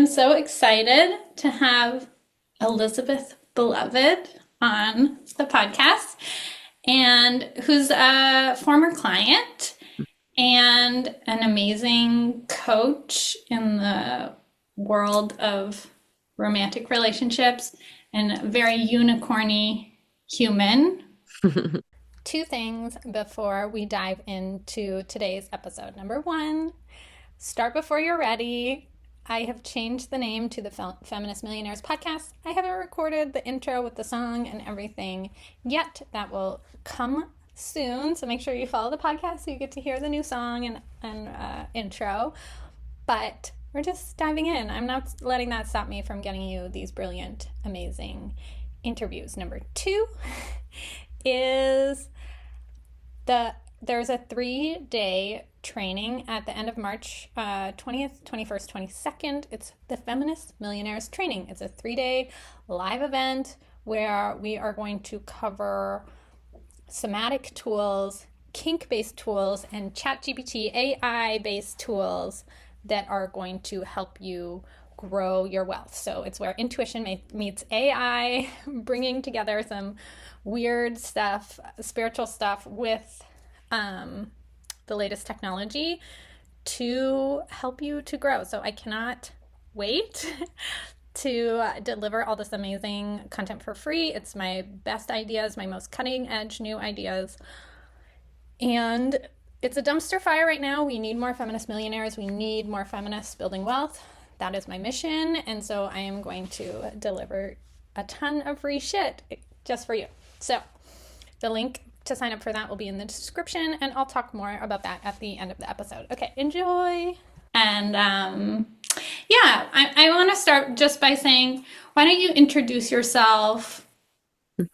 am so excited to have Elizabeth Beloved on the podcast, and who's a former client and an amazing coach in the world of romantic relationships and a very unicorny human. Two things before we dive into today's episode. Number one, start before you're ready. I have changed the name to the Feminist Millionaires podcast. I haven't recorded the intro with the song and everything yet. That will come soon. So make sure you follow the podcast so you get to hear the new song and intro. But we're just diving in. I'm not letting that stop me from getting you these brilliant, amazing interviews. Number two is there's a 3-day training at the end of March 20th, 21st, 22nd. It's the Feminist Millionaires Training. It's a 3-day live event where we are going to cover somatic tools, kink-based tools, and ChatGPT AI-based tools that are going to help you grow your wealth. So it's where intuition meets AI, bringing together some weird stuff, spiritual stuff with the latest technology to help you to grow. So I cannot wait to deliver all this amazing content for free. It's my best ideas, my most cutting edge new ideas. And it's a dumpster fire right now. We need more feminist millionaires. We need more feminists building wealth. That is my mission. And so I am going to deliver a ton of free shit just for you. So the link to sign up for that will be in the description, and I'll talk more about that at the end of the episode. Okay, enjoy. And I want to start just by saying, why don't you introduce yourself,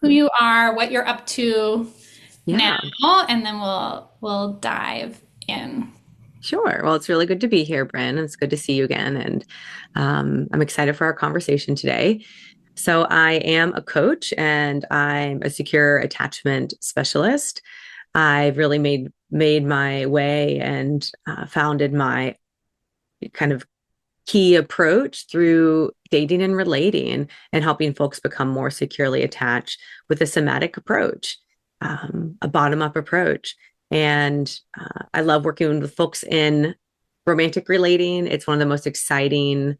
who you are, what you're up to now, and then we'll dive in. Sure. Well, it's really good to be here, Bryn. It's good to see you again. And I'm excited for our conversation today. So I am a coach and I'm a secure attachment specialist. I've really made my way and founded my kind of key approach through dating and relating and helping folks become more securely attached with a somatic approach, a bottom-up approach. And I love working with folks in romantic relating. It's one of the most exciting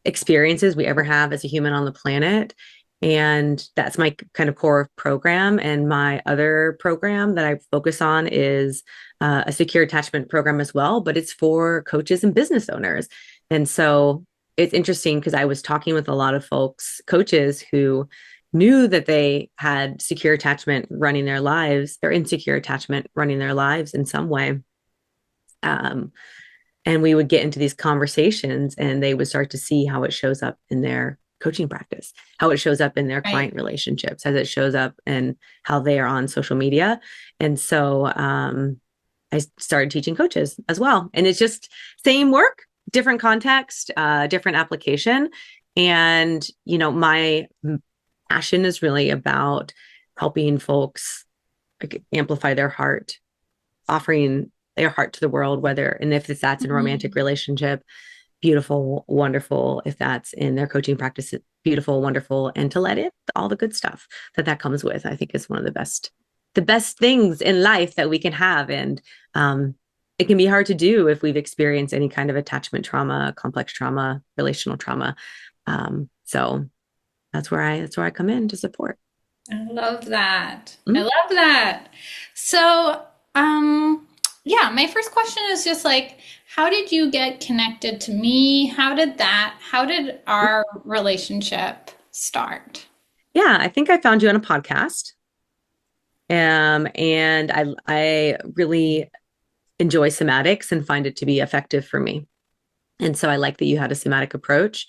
experiences we ever have as a human on the planet. And that's my kind of core program. And my other program that I focus on is a secure attachment program as well, but it's for coaches and business owners. And so it's interesting because I was talking with a lot of folks, coaches who knew that they had secure attachment running their lives, or insecure attachment running their lives in some way. And we would get into these conversations and they would start to see how it shows up in their coaching practice, how it shows up in their client relationships, as it shows up and how they are on social media. And so I started teaching coaches as well. And it's just same work, different context, different application. And, my passion is really about helping folks amplify their heart, offering their heart to the world, and if that's in a romantic relationship, beautiful, wonderful. If that's in their coaching practice, beautiful, wonderful. And to let in all the good stuff that comes with, I think is one of the best things in life that we can have. And it can be hard to do if we've experienced any kind of attachment trauma, complex trauma, relational trauma. So that's where I come in to support. I love that. I love that. So, my first question is just like, how did you get connected to me? How did our relationship start? Yeah, I think I found you on a podcast. And I really enjoy somatics and find it to be effective for me. And so I like that you had a somatic approach,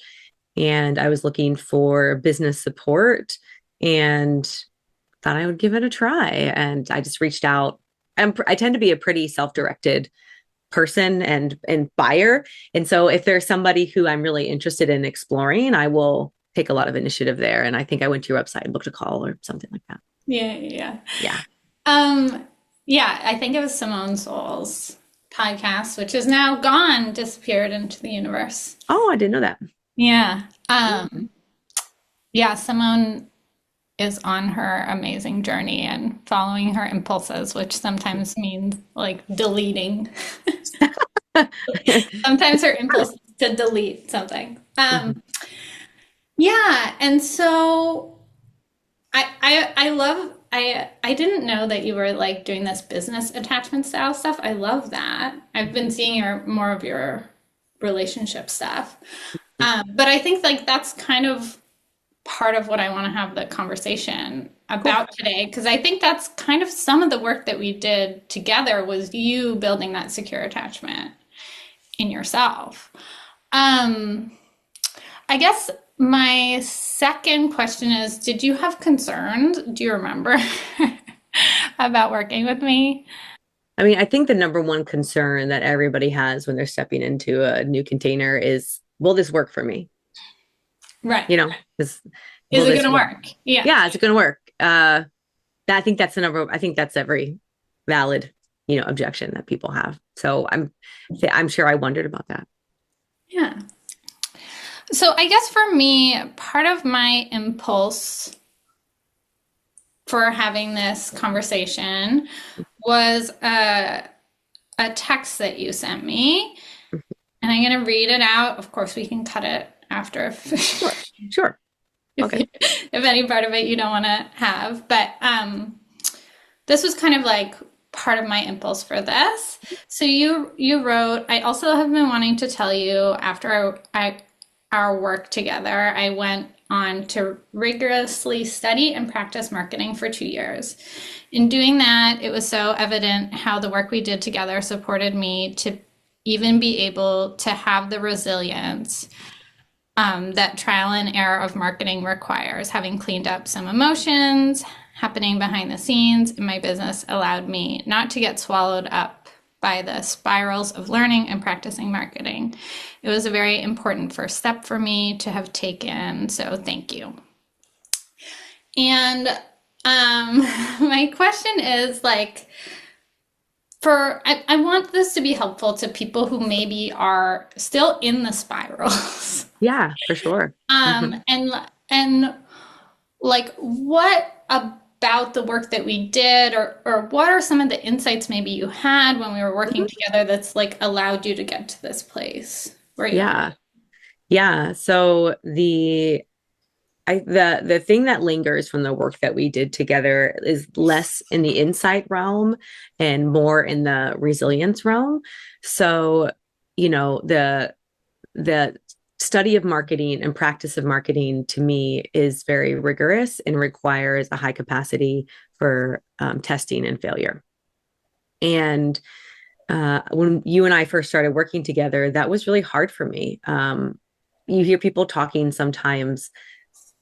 and I was looking for business support and thought I would give it a try. And I just reached out. I tend to be a pretty self-directed person and buyer. And so if there's somebody who I'm really interested in exploring, I will take a lot of initiative there. And I think I went to your website and booked a call or something like that. Yeah. I think it was Simone Souls podcast, which is now gone, disappeared into the universe. Oh, I didn't know that. Yeah. Yeah, Simone is on her amazing journey and following her impulses, which sometimes means like deleting. Sometimes her impulse is to delete something. Mhm. Yeah, and so I love I didn't know that you were like doing this business attachment style stuff. I love that. I've been seeing your more of your relationship stuff. But I think like that's kind of part of what I want to have the conversation Cool. about today because I think that's kind of some of the work that we did together was you building that secure attachment in yourself. Um, I guess my second question is, did you have concerns? Do you remember about working with me? I mean, I think the number one concern that everybody has when they're stepping into a new container is, will this work for me? Right. You know, is Is will it going this to work? work? Yeah. Yeah, is it going to work? I think that's the number. I think that's every valid, objection that people have. So I'm sure I wondered about that. Yeah. So I guess for me, part of my impulse for having this conversation was a text that you sent me. And I'm going to read it out. Of course, we can cut it after Sure, sure. if, Okay. if any part of it you don't want to have. But this was kind of like part of my impulse for this. So you wrote, I also have been wanting to tell you after our work together, I went on to rigorously study and practice marketing for 2 years. In doing that, it was so evident how the work we did together supported me to even be able to have the resilience that trial and error of marketing requires. Having cleaned up some emotions happening behind the scenes in my business allowed me not to get swallowed up by the spirals of learning and practicing marketing. It was a very important first step for me to have taken, so thank you. And my question is like, I want this to be helpful to people who maybe are still in the spirals. Yeah, for sure. um, Hmm. and and like what about the work that we did or what are some of the insights maybe you had when we were working Hmm. together that's like allowed you to get to this place where you are? Yeah. Yeah. So the thing that lingers from the work that we did together is less in the insight realm and more in the resilience realm. So, the study of marketing and practice of marketing to me is very rigorous and requires a high capacity for testing and failure. And when you and I first started working together, that was really hard for me. You hear people talking sometimes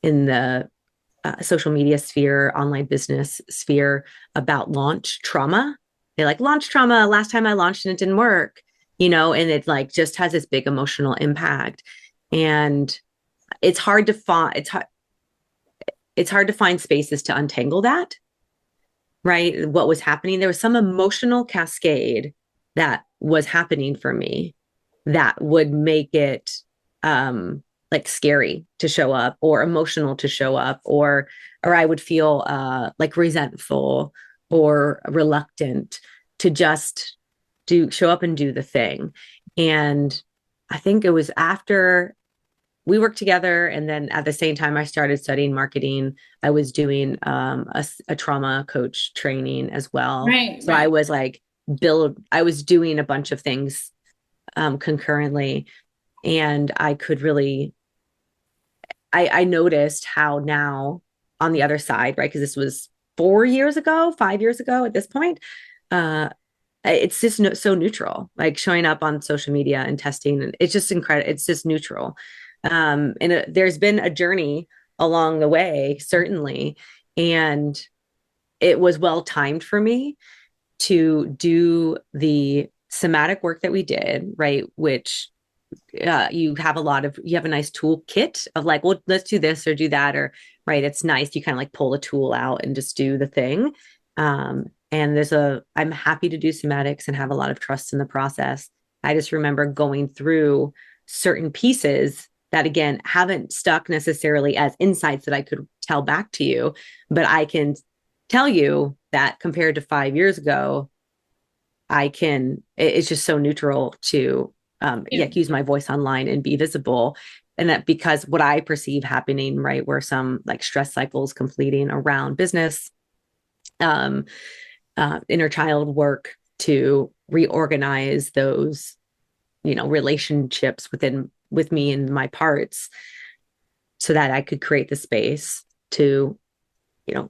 in the social media sphere, online business sphere about launch trauma. They like launch trauma. Last time I launched and it didn't work, and it like just has this big emotional impact. And it's hard to find it's hard to find spaces to untangle that, right? What was happening? There was some emotional cascade that was happening for me that would make it like scary to show up or emotional to show up or I would feel like resentful or reluctant to just do show up and do the thing. And I think it was after we worked together and then at the same time I started studying marketing. I was doing a trauma coach training as well, Right, so I right. was like I was doing a bunch of things concurrently, and I could really I noticed how now on the other side, right, because this was 4 years ago, 5 years ago at this point, uh it's just so neutral, like showing up on social media and testing, and it's just incredible. It's just neutral. And there's been a journey along the way, certainly, and it was well timed for me to do the somatic work that we did, right? Which you have a nice toolkit of like, well, let's do this or do that, or right. It's nice. You kind of like pull a tool out and just do the thing. And I'm happy to do somatics and have a lot of trust in the process. I just remember going through certain pieces that, again, haven't stuck necessarily as insights that I could tell back to you, but I can tell you that compared to 5 years ago, it's just so neutral to, use my voice online and be visible. And that because what I perceive happening, right, where some like stress cycles completing around business, um, inner child work to reorganize those, relationships with me and my parts so that I could create the space to,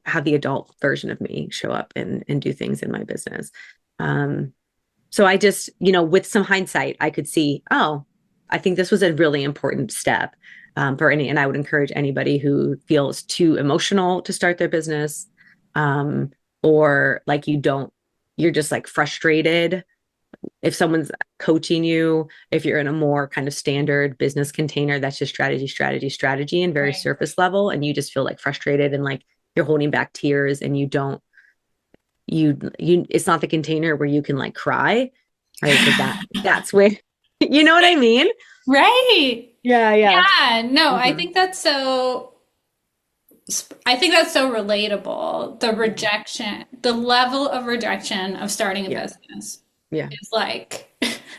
have the adult version of me show up and do things in my business. So I just, with some hindsight, I could see, oh, I think this was a really important step and I would encourage anybody who feels too emotional to start their business, um, or like you're just like frustrated. If someone's coaching you, if you're in a more kind of standard business container, that's just strategy, strategy, strategy, and very Right. surface level, and you just feel like frustrated and like you're holding back tears and you don't, it's not the container where you can like cry, right? Because that's where, you know what I mean? Right. Yeah, yeah. Yeah. No, Mm-hmm. I think that's so relatable. The Mm-hmm. rejection, the level of rejection of starting a Yeah, business yeah, is like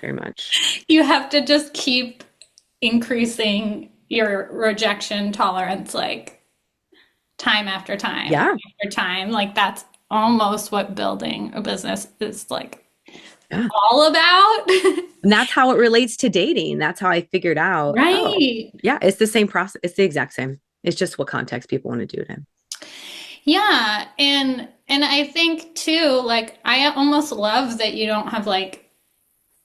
very much. you have to just keep increasing your rejection tolerance, like time after time Yeah, after time. Like that's almost what building a business is like yeah. all about. And that's how it relates to dating. That's how I figured out, oh, Right. yeah, it's the same process. It's the exact same. It's just what context people want to do it in. Yeah, and I think too, like I almost love that you don't have like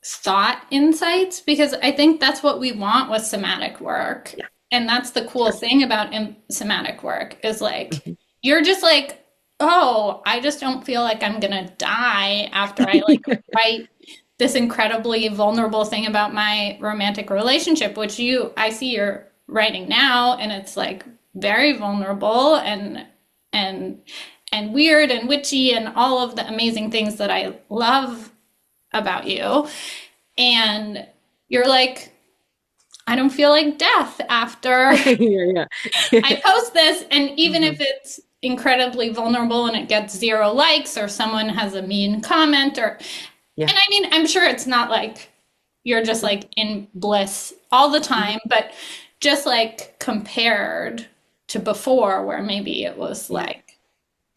thought insights because I think that's what we want with somatic work. Yeah, And that's the cool sure. thing about somatic work is like Mhm. you're just like, "Oh, I just don't feel like I'm gonna die after I like write this incredibly vulnerable thing about my romantic relationship," which I see you're writing now and it's like very vulnerable and and weird and witchy and all of the amazing things that I love about you. And you're like, I don't feel like death after Yeah, yeah. I post this. And even Hmm. if it's incredibly vulnerable and it gets 0 likes or someone has a mean comment Yeah. and I mean, I'm sure it's not like you're just like in bliss all the Mhm. time, but just like compared to before where maybe it was Yeah. like,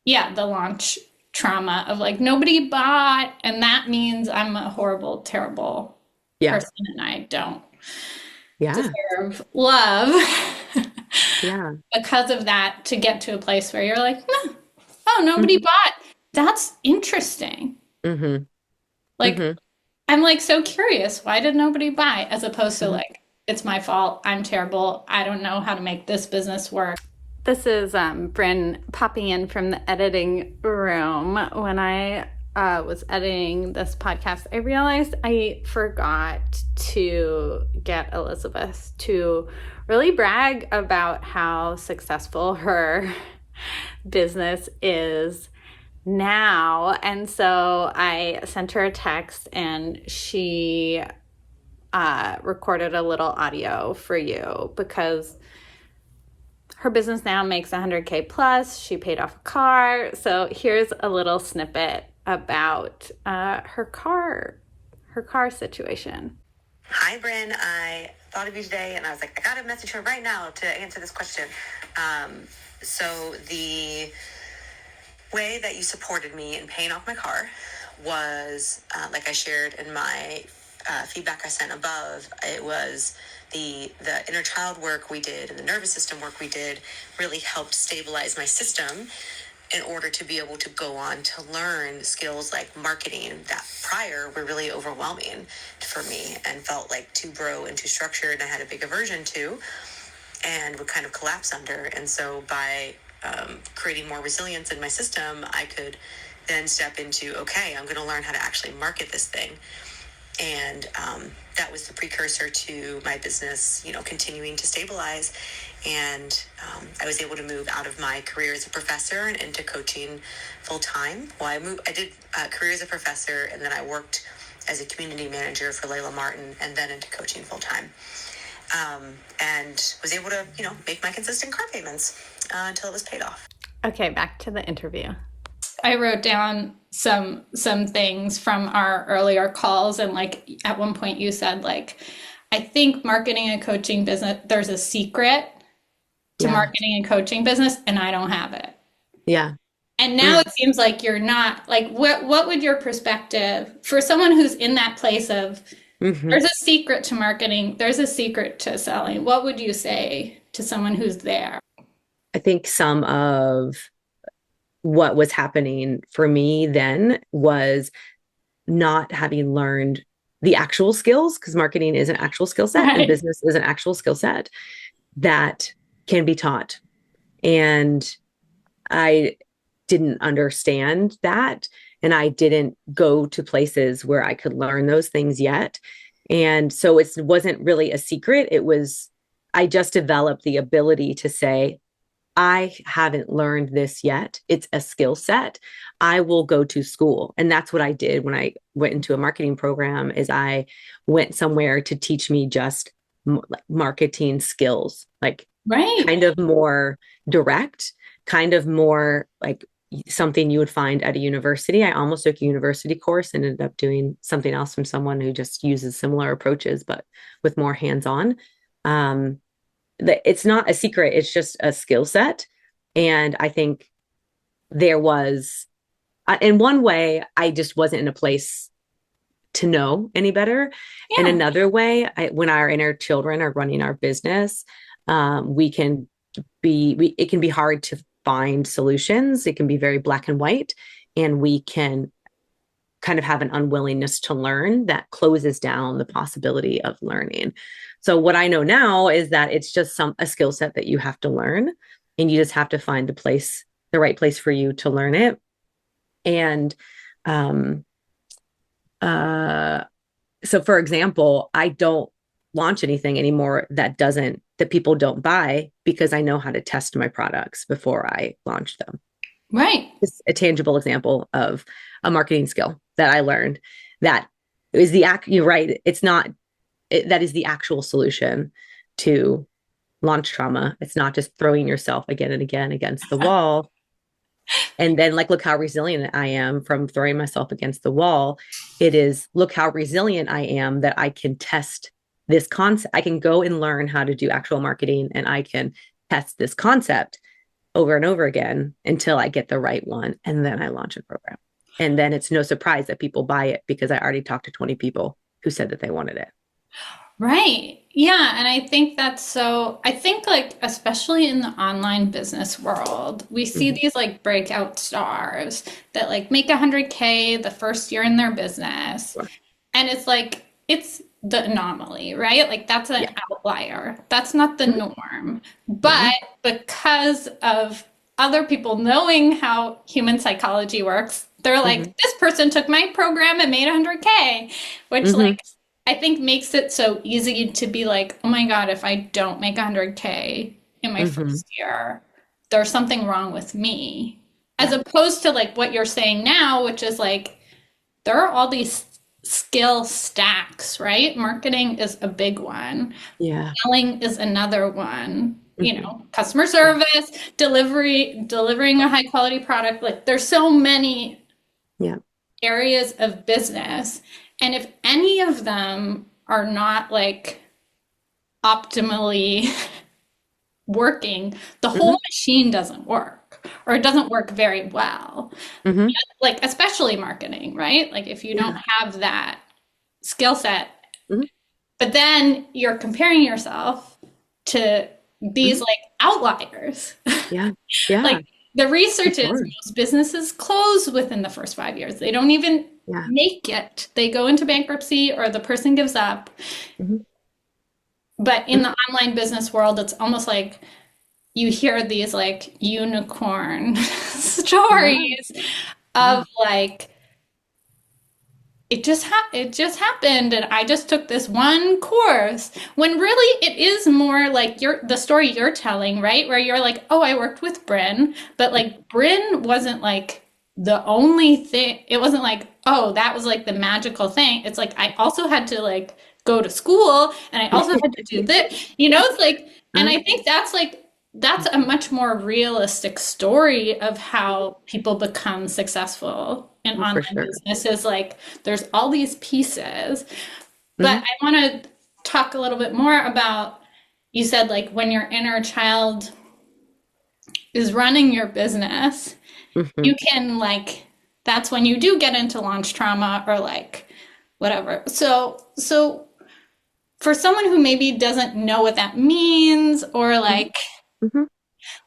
yeah, the launch trauma of like nobody bought, and that means I'm a horrible, terrible Yeah. person and I don't Yeah. deserve love Yeah. because of that to get to a place where you're like, no, oh, nobody Hmm. bought. That's interesting. Hmm. Like, Hmm. I'm like so curious. Why did nobody buy? As opposed to Hmm. like, it's my fault. I'm terrible. I don't know how to make this business work. This is Bryn popping in from the editing room. When I was editing this podcast, I realized I forgot to get Elizabeth to really brag about how successful her business is now. And so I sent her a text and she recorded a little audio for you because her business now makes 100K plus. She paid off a car. So here's a little snippet about her car situation. Hi, Bryn. I thought of you today, and I was like, I got to message her right now to answer this question. So the way that you supported me in paying off my car was, like I shared in my feedback I sent above, it was the inner child work we did and the nervous system work we did really helped stabilize my system in order to be able to go on to learn skills like marketing that prior were really overwhelming for me and felt like too bro and too structured and I had a big aversion to and would kind of collapse under. And so by creating more resilience in my system, I could then step into, okay, I'm going to learn how to actually market this thing. And that was the precursor to my business, continuing to stabilize. And I was able to move out of my career as a professor and into coaching full time. Well, I did career as a professor, and then I worked as a community manager for Layla Martin, and then into coaching full time. and was able to, make my consistent car payments until it was paid off. Okay, back to the interview. I wrote down some things from our earlier calls, and like at one point you said, like, I think marketing and coaching business, there's a secret to marketing and coaching business, and I don't have it. Yeah. And now it seems like you're not, like, what would your perspective for someone who's in that place of there's a secret to marketing, there's a secret to selling, what would you say to someone who's there? I think some of what was happening for me then was not having learned the actual skills, because marketing is an actual skill set and business is an actual skill set that can be taught. And I didn't understand that. And I didn't go to places where I could learn those things yet. And so it wasn't really a secret. I just developed the ability to say, I haven't learned this yet. It's a skill set. I will go to school. And that's what I did when I went into a marketing program, is I went somewhere to teach me just marketing skills, like kind of more direct, kind of more like something you would find at a university. I almost took a university course and ended up doing something else from someone who just uses similar approaches, but with more hands-on. It's not a secret. It's just a skill set. And I think there was, in one way, I just wasn't in a place to know any better. In another way, when our inner children are running our business, it can be hard to find solutions. It can be very black and white, and we can kind of have an unwillingness to learn that closes down the possibility of learning. So what I know now is that it's just a skill set that you have to learn, and you just have to find the right place for you to learn it. And so for example, I don't launch anything anymore that people don't buy, because I know how to test my products before I launch them. Right. It's a tangible example of a marketing skill that I learned. That is you're right. That is the actual solution to launch trauma. It's not just throwing yourself again and again against the wall. And then, like, look how resilient I am from throwing myself against the wall. It is, look how resilient I am that I can test this concept. I can go and learn how to do actual marketing, and I can test this concept over and over again until I get the right one. And then I launch a program. And then it's no surprise that people buy it, because I already talked to 20 people who said that they wanted it. Right. Yeah. And I think I think, like, especially in the online business world, we see these like breakout stars that like make 100K the first year in their business. Sure. And it's like, it's the anomaly, right? Like, that's an outlier. That's not the norm. But because of other people knowing how human psychology works, they're like, this person took my program and made 100K, which like, I think makes it so easy to be like, oh my God, if I don't make 100K in my first year, there's something wrong with me. As opposed to like what you're saying now, which is like, there are all these skill stacks, right? Marketing is a big one. Yeah. Selling is another one. Customer service, delivering a high quality product. Like, there's so many areas of business. And if any of them are not like optimally working, the whole machine doesn't work, or it doesn't work very well. Like, especially marketing, right? Like, if you don't have that skill set, but then you're comparing yourself to these like outliers. Yeah. Like, the research is most businesses close within the first 5 years. They don't even make it. They go into bankruptcy, or the person gives up. But in the online business world, it's almost like you hear these like unicorn stories of like, it just happened, and I just took this one course, when really it is more like the story you're telling, right? Where you're like, oh, I worked with Bryn, but like, Bryn wasn't like the only thing. It wasn't like, oh, that was like the magical thing. It's like, I also had to like go to school and I also had to do this. It's like, and Uh, I think that's a much more realistic story of how people become successful in oh, for online sure. businesses. Like there's all these pieces, but Hmm. I want to talk a little bit more about, you said like when your inner child is running your business, Hmm. you can like, that's when you do get into launch trauma or like whatever. So for someone who maybe doesn't know what that means, or Hmm.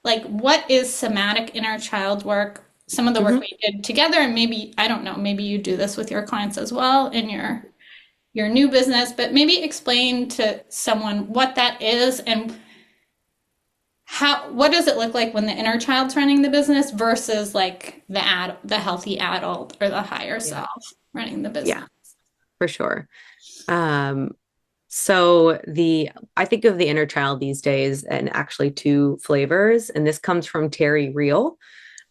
like what is somatic inner child work, some of the work Hmm. we did together, and maybe I don't know, maybe you do this with your clients as well in your new business, but maybe explain to someone what that is and what does it look like when the inner child's running the business versus like the healthy adult or the higher Yeah. self running the business. Yeah, for sure. Um, so I think of the inner child these days and actually two flavors, and this comes from Terry Real,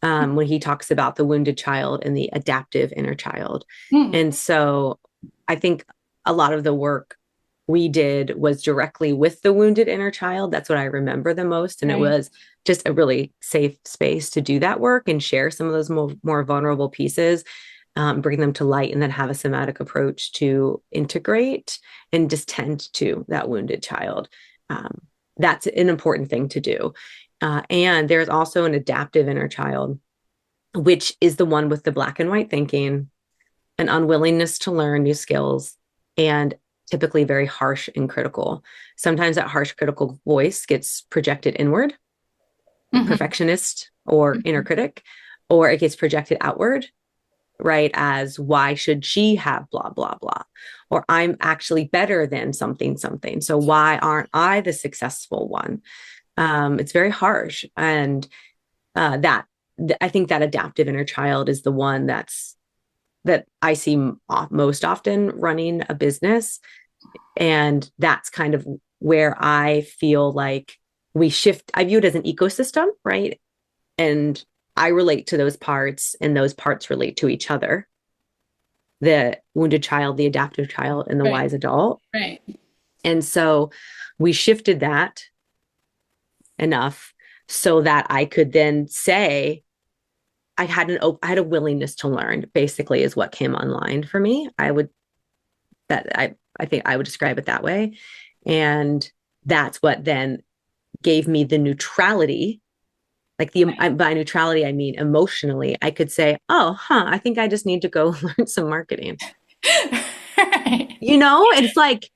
when he talks about the wounded child and the adaptive inner child. Hmm. And so I think a lot of the work we did was directly with the wounded inner child. That's what I remember the most. And it Right. was just a really safe space to do that work and share some of those more vulnerable pieces, bring them to light, and then have a somatic approach to integrate and just tend to that wounded child. Um, that's an important thing to do. And there's also an adaptive inner child, which is the one with the black and white thinking, an unwillingness to learn new skills, and typically very harsh and critical. Sometimes that harsh critical voice gets projected inward, Hmm. perfectionist or inner critic, or it gets projected outward, right? As why should she have blah, blah, blah? Or I'm actually better than something, something. So why aren't I the successful one? It's very harsh. And that I think that adaptive inner child is the one that I see most often running a business. And that's kind of where I feel like we shift. I view it as an ecosystem, right? And I relate to those parts, and those parts relate to each other, the wounded child, the adaptive child, and the Right. wise adult. Right. And so we shifted that enough so that I could then say, I had a willingness to learn, basically, is what came online for me. I think I would describe it that way. And that's what then gave me the neutrality. Like by neutrality, I mean emotionally, I could say, oh, I think I just need to go learn some marketing. Right. It's like,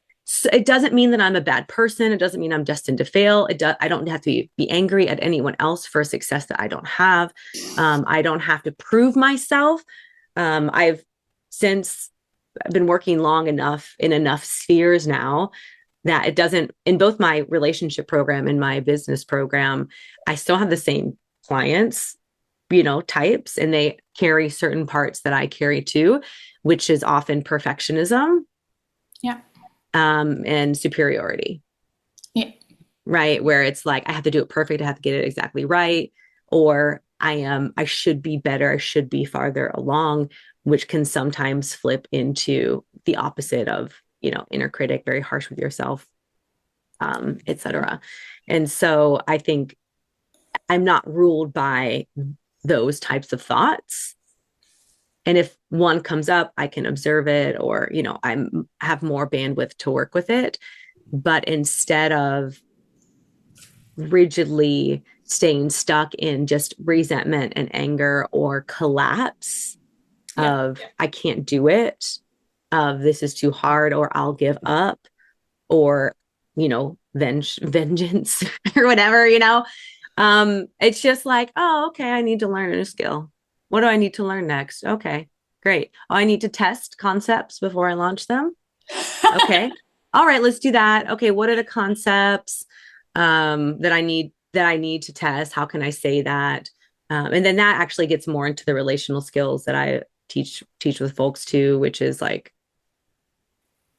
it doesn't mean that I'm a bad person. It doesn't mean I'm destined to fail. I don't have to be angry at anyone else for a success that I don't have. I don't have to prove myself. I've since been working long enough in enough spheres now that it doesn't, in both my relationship program and my business program, I still have the same clients, types, and they carry certain parts that I carry too, which is often perfectionism, Yeah. and superiority, Yeah. right? Where it's like, I have to do it perfect. I have to get it exactly right. Or I should be better. I should be farther along, which can sometimes flip into the opposite of, inner critic, very harsh with yourself, etc. And so I think I'm not ruled by those types of thoughts. And if one comes up, I can observe it, or, I'm have more bandwidth to work with it. But instead of rigidly staying stuck in just resentment and anger or collapse Yeah. of I can't do it, of this is too hard, or I'll give up, or vengeance or whatever, it's just like, oh, okay, I need to learn a new skill. What do I need to learn next? Okay, great. Oh, I need to test concepts before I launch them. Okay. All right, let's do that. Okay, what are the concepts that I need to test? How can I say that? And then that actually gets more into the relational skills that I teach with folks too, which is like,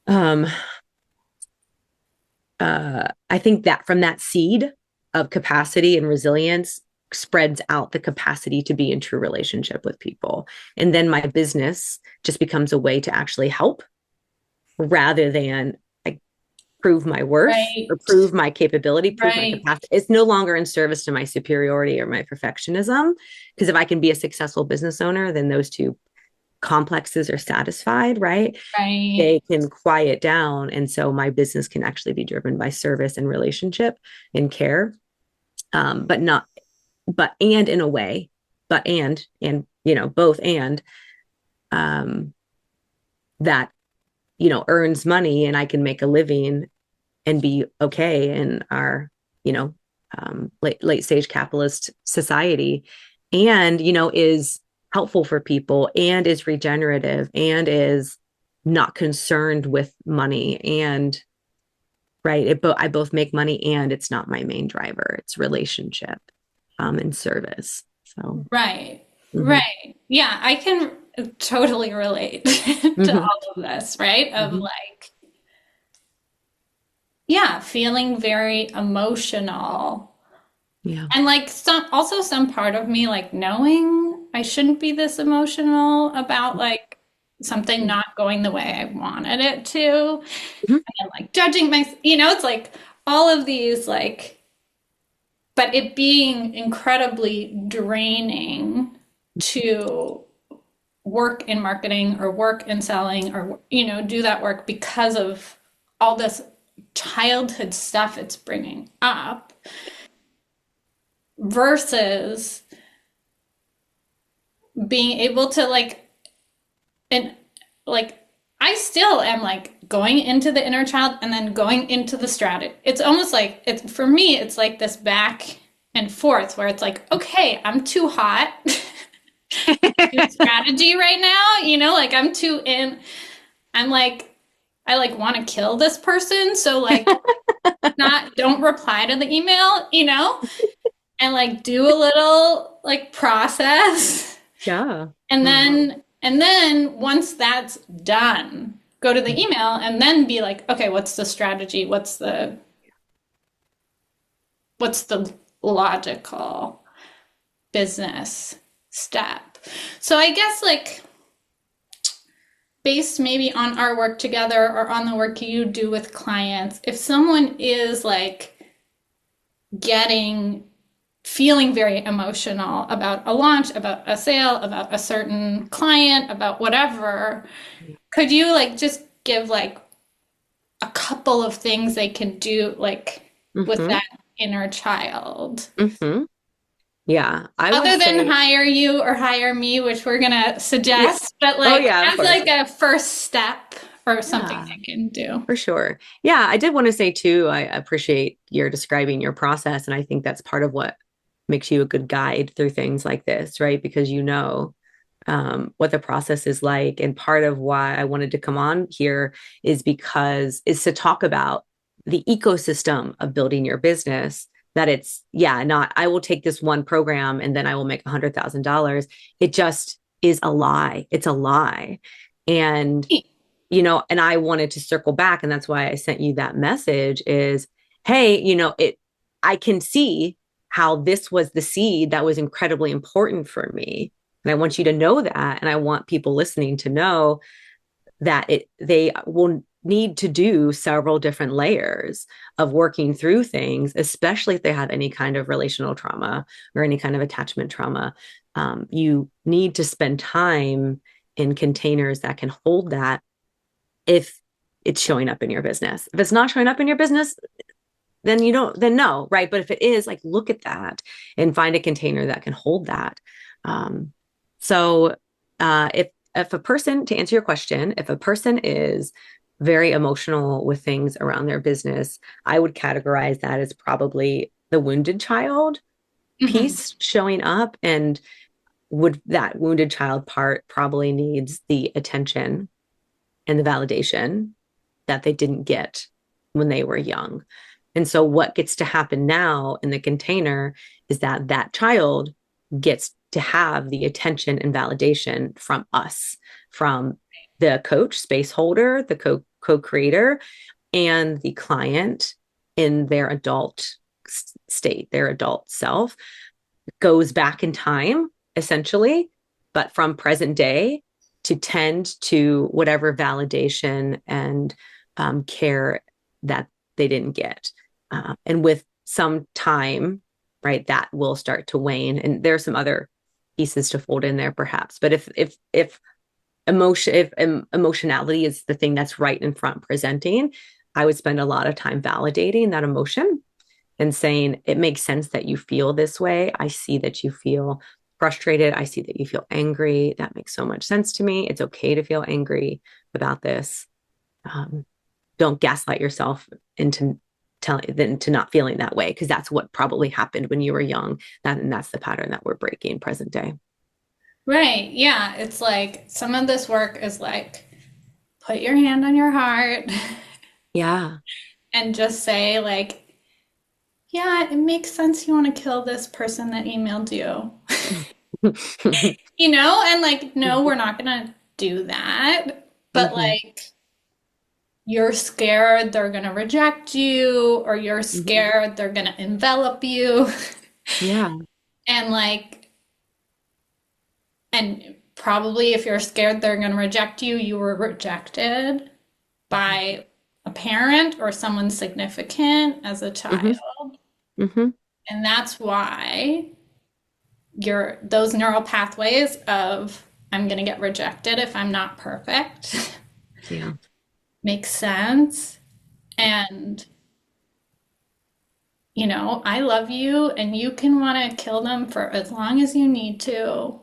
um I think that from that seed of capacity and resilience spreads out the capacity to be in true relationship with people. And then my business just becomes a way to actually help, rather than prove my worth or Right. prove my capability, prove my Right. capacity. It's no longer in service to my superiority or my perfectionism. Because if I can be a successful business owner, then those two complexes are satisfied, right? Right. They can quiet down. And so my business can actually be driven by service and relationship and care. But not, but, and in a way, but, and, both um, that, earns money and I can make a living and be okay in our, late stage capitalist society, and is helpful for people and is regenerative and is not concerned with money, and right, I both make money and it's not my main driver. It's relationship and service. So Right. mm-hmm. Right. Yeah, I can totally relate to Mm-hmm. all of this, right? Of Mm-hmm. like, yeah, feeling very emotional. Yeah. And like some part of me like knowing I shouldn't be this emotional about like something not going the way I wanted it to, Mm-hmm. and like judging it's like all of these like, but it being incredibly draining to work in marketing or work in selling or do that work because of all this childhood stuff it's bringing up versus being able to like, and like I still am like going into the inner child and then going into the strategy. It's almost like it's for me it's like this back and forth where it's like, okay, I'm too hot do strategy right now, like I'm too in. I'm like, I like want to kill this person, so like not don't reply to the email, and like do a little like process. Yeah. And Mm-hmm. then once that's done, go to the email and then be like, okay, what's the strategy? What's the logical business step? So I guess like based maybe on our work together or on the work you do with clients, if someone is like feeling very emotional about a launch, about a sale, about a certain client, about whatever, could you like just give like a couple of things they can do like with Mm-hmm. that inner child? Mm-hmm. Yeah, I would Other than say, hire you or hire me, which we're gonna yeah. suggest, but Oh, like yeah, of as course. like a first step or something Yeah, they can do. for sure. Yeah, I did want to say too, I appreciate your describing your process. And I think that's part of what makes you a good guide through things like this, right? Because what the process is like. And part of why I wanted to come on here is to talk about the ecosystem of building your business. That it's, yeah, not, I will take this one program and then I will make $100,000. It just is a lie. It's a lie. And, and I wanted to circle back. And that's why I sent you that message is, hey, I can see how this was the seed that was incredibly important for me. And I want you to know that. And I want people listening to know that they will need to do several different layers of working through things, especially if they have any kind of relational trauma or any kind of attachment trauma. You need to spend time in containers that can hold that if it's showing up in your business. If it's not showing up in your business, then no, right? But if it is, like, look at that and find a container that can hold that. So if a person, to answer your question, if a person is very emotional with things around their business, I would categorize that as probably the wounded child piece showing up. And that wounded child part probably needs the attention and the validation that they didn't get when they were young. And so what gets to happen now in the container is that child gets to have the attention and validation from us, from the coach, space holder, the co-creator, and the client in their adult state, their adult self, goes back in time, essentially, but from present day to tend to whatever validation and care that they didn't get. And with some time, right, that will start to wane. And there's some other pieces to fold in there perhaps. But if emotionality is the thing that's right in front presenting, I would spend a lot of time validating that emotion and saying, it makes sense that you feel this way. I see that you feel frustrated. I see that you feel angry. That makes so much sense to me. It's okay to feel angry about this. Don't gaslight yourself into to not feeling that way, because that's what probably happened when you were young. And that's the pattern that we're breaking present day. Right. Yeah. It's like some of this work is like, put your hand on your heart Yeah. and just say, like, yeah, it makes sense you want to kill this person that emailed you. And like, no, we're not going to do that. But Mhm. like, you're scared they're going to reject you, or you're Mhm. scared they're going to envelop you. Yeah. And like, and probably if you're scared they're going to reject you, you were rejected by a parent or someone significant as a Mhm. child. Mhm. And that's why those neural pathways of I'm going to get rejected if I'm not perfect Yeah. makes sense. And I love you and you can want to kill them for as long as you need to.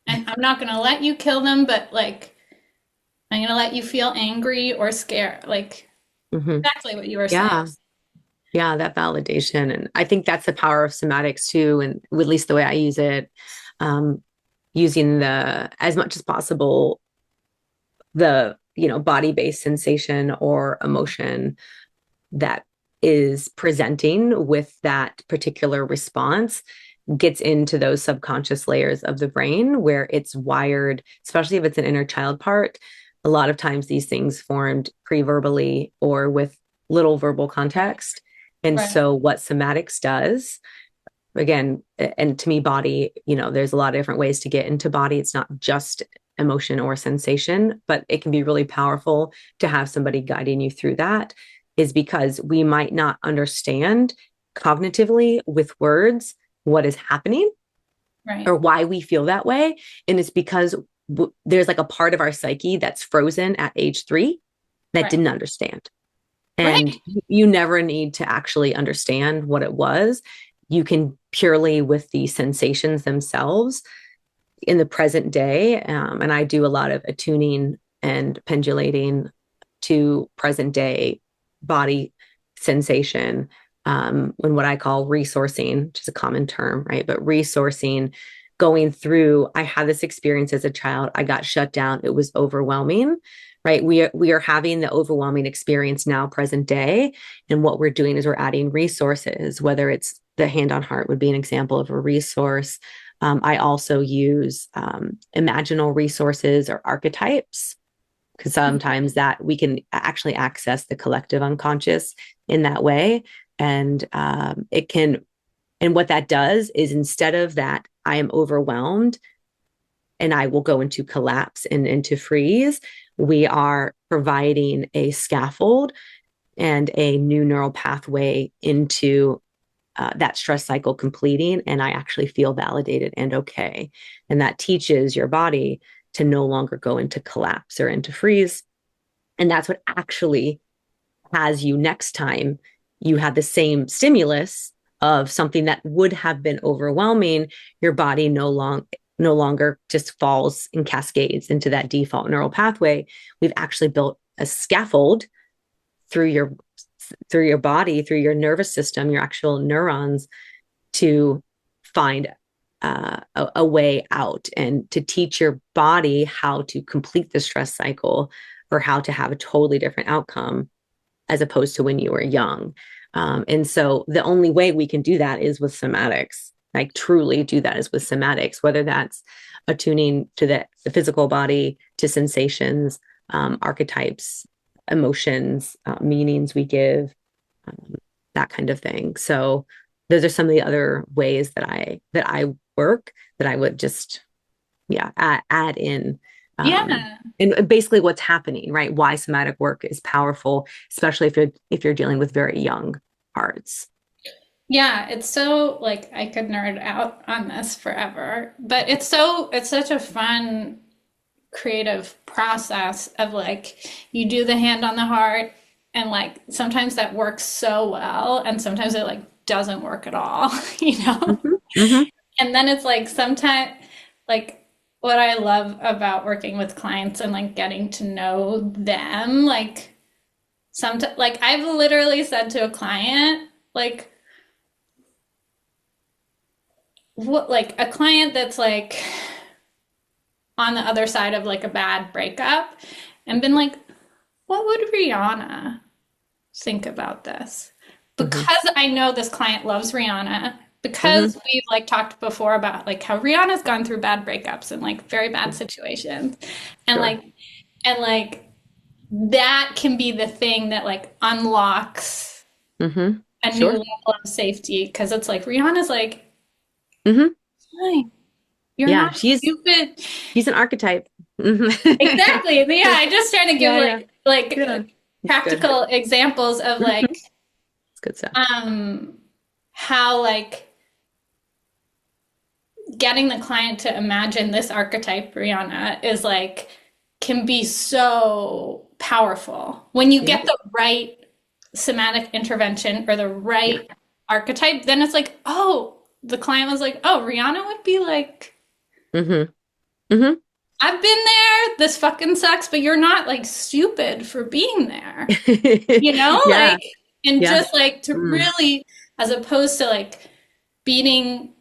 And I'm not going to let you kill them, but like I'm going to let you feel angry or scared. Like Mhm. exactly what you were saying. Yeah. Yeah, that validation. And I think that's the power of somatics too. And at least the way I use it, um, using the, as much as possible, the, body-based sensation or emotion that is presenting with that particular response gets into those subconscious layers of the brain where it's wired, especially if it's an inner child part. A lot of times these things formed pre-verbally or with little verbal context. And Right. so what somatics does, again, and to me, body, there's a lot of different ways to get into body. It's not just emotion or sensation, but it can be really powerful to have somebody guiding you through that, is because we might not understand cognitively with words what is happening Right. or why we feel that way. And it's because there's like a part of our psyche that's frozen at age 3 that Right. didn't understand. And Right. you never need to actually understand what it was. You can purely with the sensations themselves in the present day. And I do a lot of attuning and pendulating to present day body sensation, and what I call resourcing, which is a common term, right? But resourcing, going through, I had this experience as a child. I got shut down. It was overwhelming, right? We are having the overwhelming experience now, present day. And what we're doing is we're adding resources, whether it's the hand on heart would be an example of a resource. I also use imaginal resources or archetypes, because sometimes that we can actually access the collective unconscious in that way. And and what that does is, instead of that, I am overwhelmed and I will go into collapse and into freeze, we are providing a scaffold and a new neural pathway into that stress cycle completing, and I actually feel validated and okay. And that teaches your body to no longer go into collapse or into freeze. And that's what actually has you, next time you have the same stimulus of something that would have been overwhelming, your body no longer just falls and cascades into that default neural pathway. We've actually built a scaffold through your body, through your nervous system, your actual neurons, to find a way out and to teach your body how to complete the stress cycle or how to have a totally different outcome as opposed to when you were young. And so the only way we can do that is with somatics, like truly do that is with somatics, whether that's attuning to the physical body, to sensations, archetypes, emotions, meanings we give, um, that kind of thing. So those are some of the other ways that I work, that I would just, yeah, add in Yeah. And basically what's happening, right? Why somatic work is powerful, especially if you're dealing with very young hearts. Yeah, it's so like I could nerd out on this forever, but it's such a fun creative process of like you do the hand on the heart and like sometimes that works so well and sometimes it like doesn't work at all, you know? Hmm. Hmm. And then it's like sometimes like what I love about working with clients and like getting to know them, like sometimes like I've literally said to a client, like what like a client that's like on the other side of like a bad breakup and been like, what would Rihanna think about this? Hmm. Because I know this client loves Rihanna, Hmm. because we've like talked before about like how Rihanna's gone through bad breakups and like very bad situations. And Sure. like and like that can be the thing that like unlocks Hmm. a new Sure. level of safety because it's like Rihanna's like, Hmm. fine, you're Yeah, not she's stupid. she's an archetype. Hmm. Exactly. Yeah, I just trying to give Yeah, yeah, like yeah. It's good. practical examples of Hmm. like It's good stuff. um how like getting the client to imagine this archetype Brianna is like can be so powerful when you Yeah, get the right somatic intervention or the yeah. right archetype. Then it's like, oh, the client was like, oh, Rihanna would be like, Hmm. Hmm. I've been there, this fucking sucks, but you're not like stupid for being there, you know, Yeah, like, and yeah. just like to Mm. really, as opposed to like beating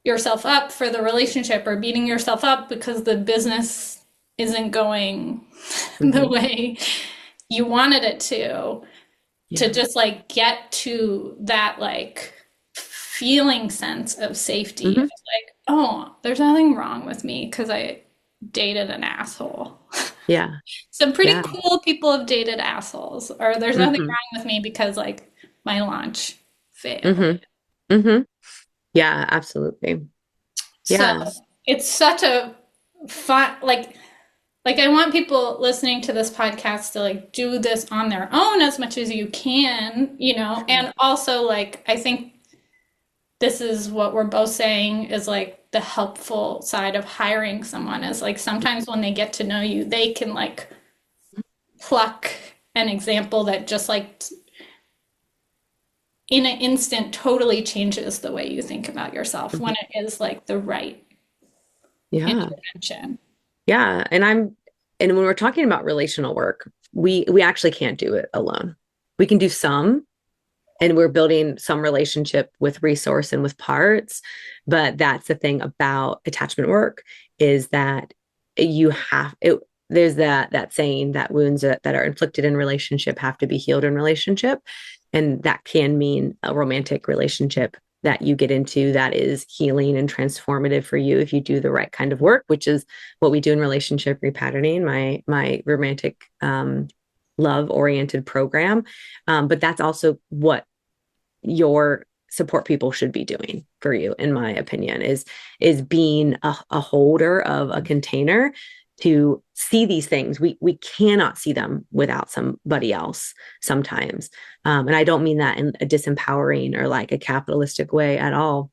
yourself up for the relationship or beating yourself up because the business isn't going the Hmm. way you wanted it to Yeah. just like get to that like feeling sense of safety of Hmm. like, oh, there's nothing wrong with me because I dated an asshole. Yeah, Some pretty yeah. cool people have dated assholes, or there's nothing Hmm. wrong with me because like my launch failed. Hmm. Hmm. Yeah, absolutely. So Yeah. it's such a fun like I want people listening to this podcast to like do this on their own as much as you can, you know, Sure. and also like I think this is what we're both saying is like the helpful side of hiring someone is like sometimes when they get to know you, they can like pluck an example that just like in an instant totally changes the way you think about yourself when Mhm. it is like the right Yeah. intervention. Yeah. And when we're talking about relational work, we actually can't do it alone. We can do some, and we're building some relationship with resource and with parts. But that's the thing about attachment work is that you have it. There's that saying that wounds that are inflicted in relationship have to be healed in relationship, and that can mean a romantic relationship that you get into that is healing and transformative for you if you do the right kind of work, which is what we do in relationship repatterning, my romantic love oriented program. But that's also what your support people should be doing for you, in my opinion, is being a holder of a container to see these things. We cannot see them without somebody else sometimes. And I don't mean that in a disempowering or like a capitalistic way at all.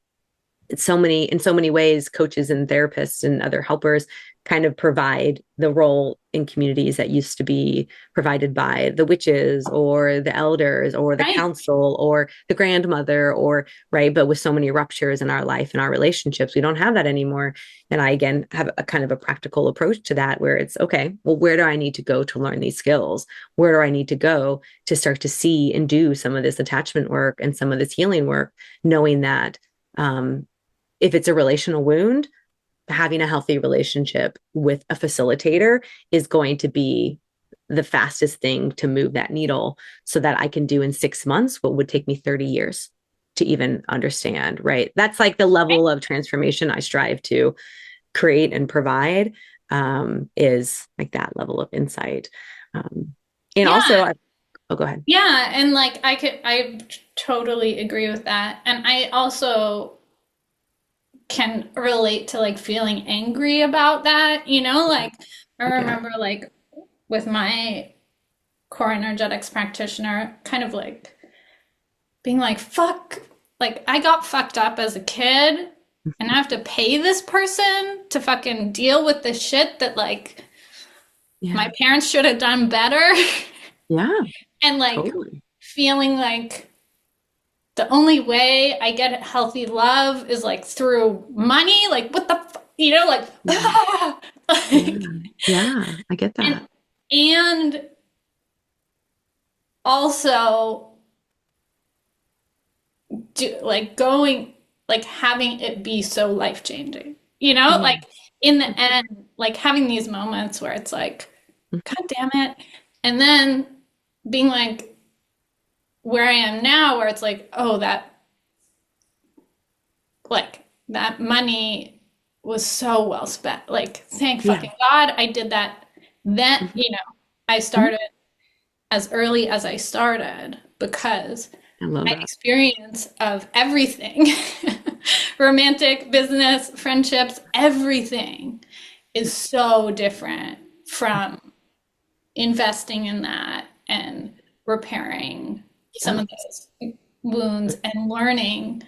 It's in so many ways, coaches and therapists and other helpers kind of provide the role in communities that used to be provided by the witches or the elders or the Right. council or the grandmother, or right. But with so many ruptures in our life and our relationships, we don't have that anymore. And I again have a kind of a practical approach to that, where it's okay, well, where do I need to go to learn these skills? Where do I need to go to start to see and do some of this attachment work and some of this healing work, knowing that if it's a relational wound, having a healthy relationship with a facilitator is going to be the fastest thing to move that needle, so that I can do in 6 months what would take me 30 years to even understand, right? That's like the level of transformation I strive to create and provide, is like that level of insight. And also, Yeah. oh, go ahead. Yeah. And like I totally agree with that. And I also can relate to like feeling angry about that, you know, like I remember like with my core energetics practitioner kind of like being like, fuck, like I got fucked up as a kid and I have to pay this person to fucking deal with the shit that like Yeah. my parents should have done better. Yeah. And like Totally. feeling like the only way I get healthy love is like through money. Like, what the, like, Yeah. Yeah. like, Yeah. I get that. and also like going, like having it be so life changing, Yeah. like in the end, like having these moments where it's like, God damn it. And then being like where I am now, where it's like, oh, that money was so well spent. Like, thank Yeah. fucking God I did that. Then, Mhm. I Mhm. started as early as I started because I love my that. experience of everything, romantic, business, friendships, everything is so different from investing in that and repairing some Yeah. of those wounds and learning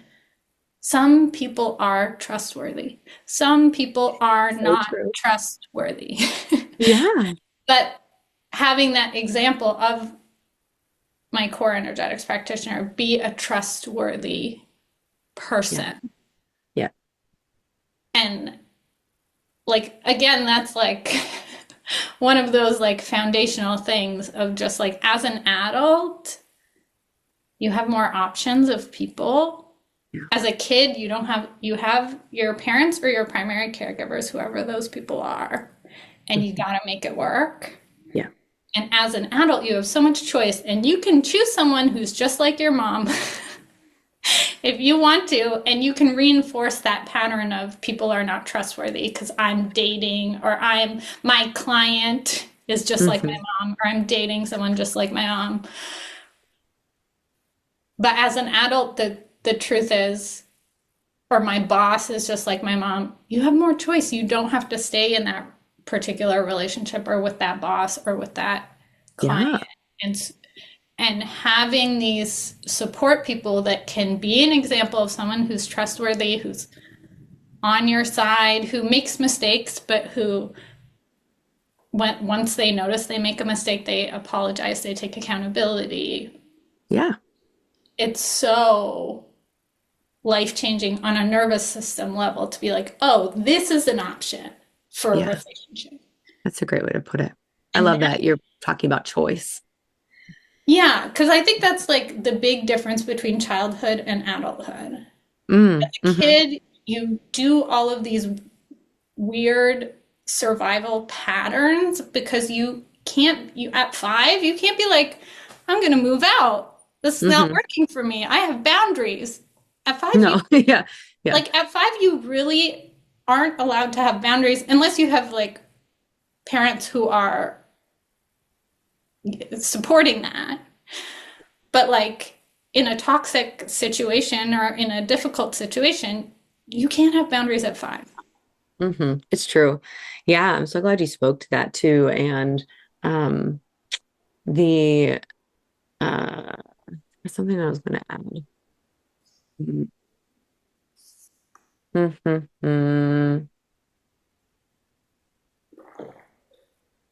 some people are trustworthy. Some people are So not true. trustworthy. Yeah. But having that example of my core energetics practitioner be a trustworthy Yeah. person. Yeah. And like, again, that's like one of those like foundational things of just like as an adult, you have more options of people. Yeah. As a kid, you have your parents or your primary caregivers, whoever those people are, and you Mhm. got to make it work. Yeah. And as an adult, you have so much choice, and you can choose someone who's just like your mom if you want to, and you can reinforce that pattern of people are not trustworthy because I'm dating or my client is just like my Mhm. mom or I'm dating someone just like my mom. But as an adult, the truth is, or my boss is just like my mom, you have more choice. You don't have to stay in that particular relationship or with that boss or with that client. Yeah. And and having these support people that can be an example of someone who's trustworthy, who's on your side, who makes mistakes, but who once they notice they make a mistake, they apologize, they take accountability. Yeah. It's so life changing on a nervous system level to be like, oh, this is an option for a Yeah. relationship. That's a great way to put it. I And love that, that you're talking about choice. yeah, because I think that's like the big difference between childhood and adulthood. Mm. As a Hmm. kid, you do all of these weird survival patterns because you at 5, you can't be like, I'm going to move out. This is not Hmm. working for me. I have boundaries. At 5, No. Yeah. Yeah. at 5, you really aren't allowed to have boundaries unless you have like parents who are supporting that. But like in a toxic situation or in a difficult situation, you can't have boundaries at 5. It's true. Yeah. I'm so glad you spoke to that too. And um, the there's something I was going to add. Mm-hmm.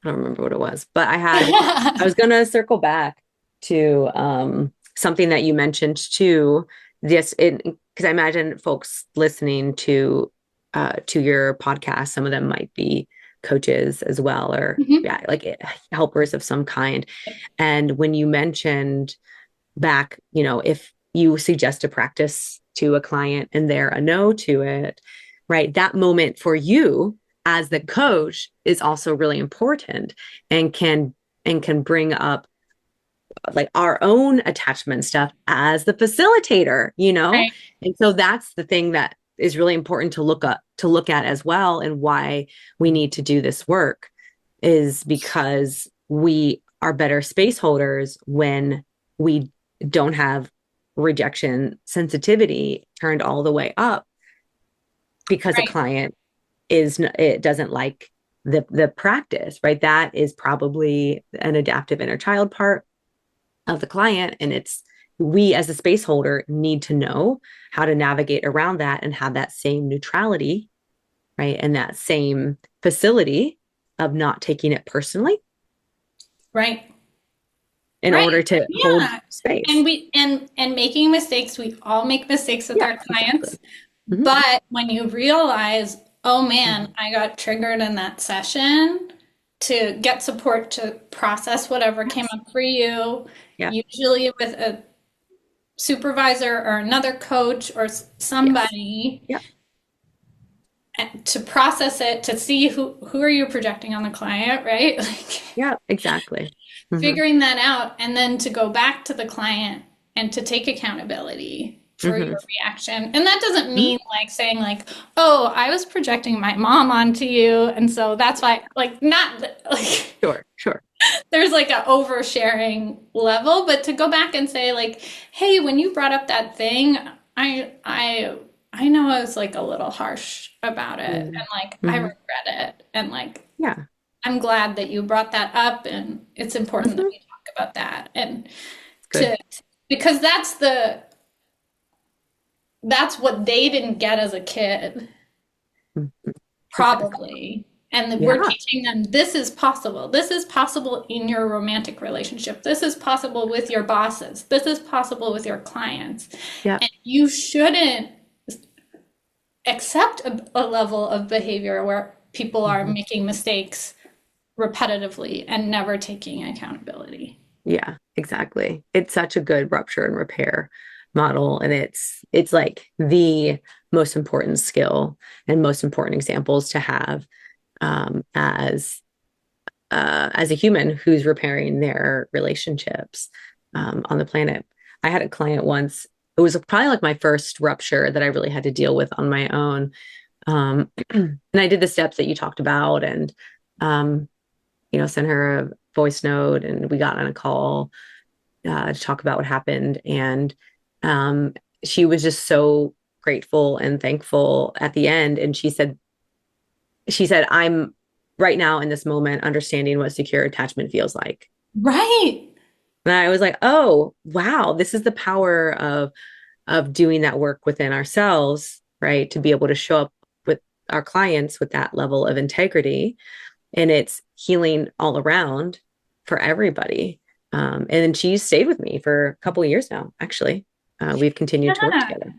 I don't remember what it was, but I was going to circle back to something that you mentioned too. This, because I imagine folks listening to your podcast, some of them might be coaches as well, or Mhm. yeah, like helpers of some kind. And when you mentioned back, if you suggest a practice to a client and they're a no to it, right? That moment for you as the coach is also really important and can bring up like our own attachment stuff as the facilitator. Right. And so that's the thing that is really important to look at as well, and why we need to do this work is because we are better space holders when we don't have rejection sensitivity turned all the way up, because a Right. client it doesn't like the practice, right? That is probably an adaptive inner child part of the client. And it's, we as a space holder need to know how to navigate around that and have that same neutrality, right? And that same facility of not taking it personally. Right. In order to hold space. And making mistakes, we all make mistakes with our clients. Exactly. But when you realize, oh man, I got triggered in that session, to get support to process whatever came up for you, usually with a supervisor or another coach or somebody, to process it, to see who are you projecting on the client, right? Yeah, exactly. Figuring that out, and then to go back to the client and to take accountability for your reaction. And that doesn't mean like saying like, oh, I was projecting my mom onto you, and so that's why, like, not like, sure. There's like an oversharing level, but to go back and say like, hey, when you brought up that thing, I know I was like a little harsh about it, and like I regret it, and like I'm glad that you brought that up, and it's important that we talk about that, and because that's what they didn't get as a kid, probably. And we're teaching them, this is possible. This is possible in your romantic relationship. This is possible with your bosses. This is possible with your clients. And you shouldn't accept a level of behavior where people are making mistakes repetitively and never taking accountability. Yeah, exactly. It's such a good rupture and repair model. And it's like the most important skill and most important examples to have as a human who's repairing their relationships on the planet. I had a client once, it was probably like my first rupture that I really had to deal with on my own. And I did the steps that you talked about, and sent her a voice note, and we got on a call to talk about what happened. And she was just so grateful and thankful at the end. And she said, I'm right now in this moment understanding what secure attachment feels like. Right. And I was like, oh, wow, this is the power of doing that work within ourselves, right? To be able to show up with our clients with that level of integrity. And it's healing all around for everybody. And she stayed with me for a couple of years now, actually. We've continued to work together.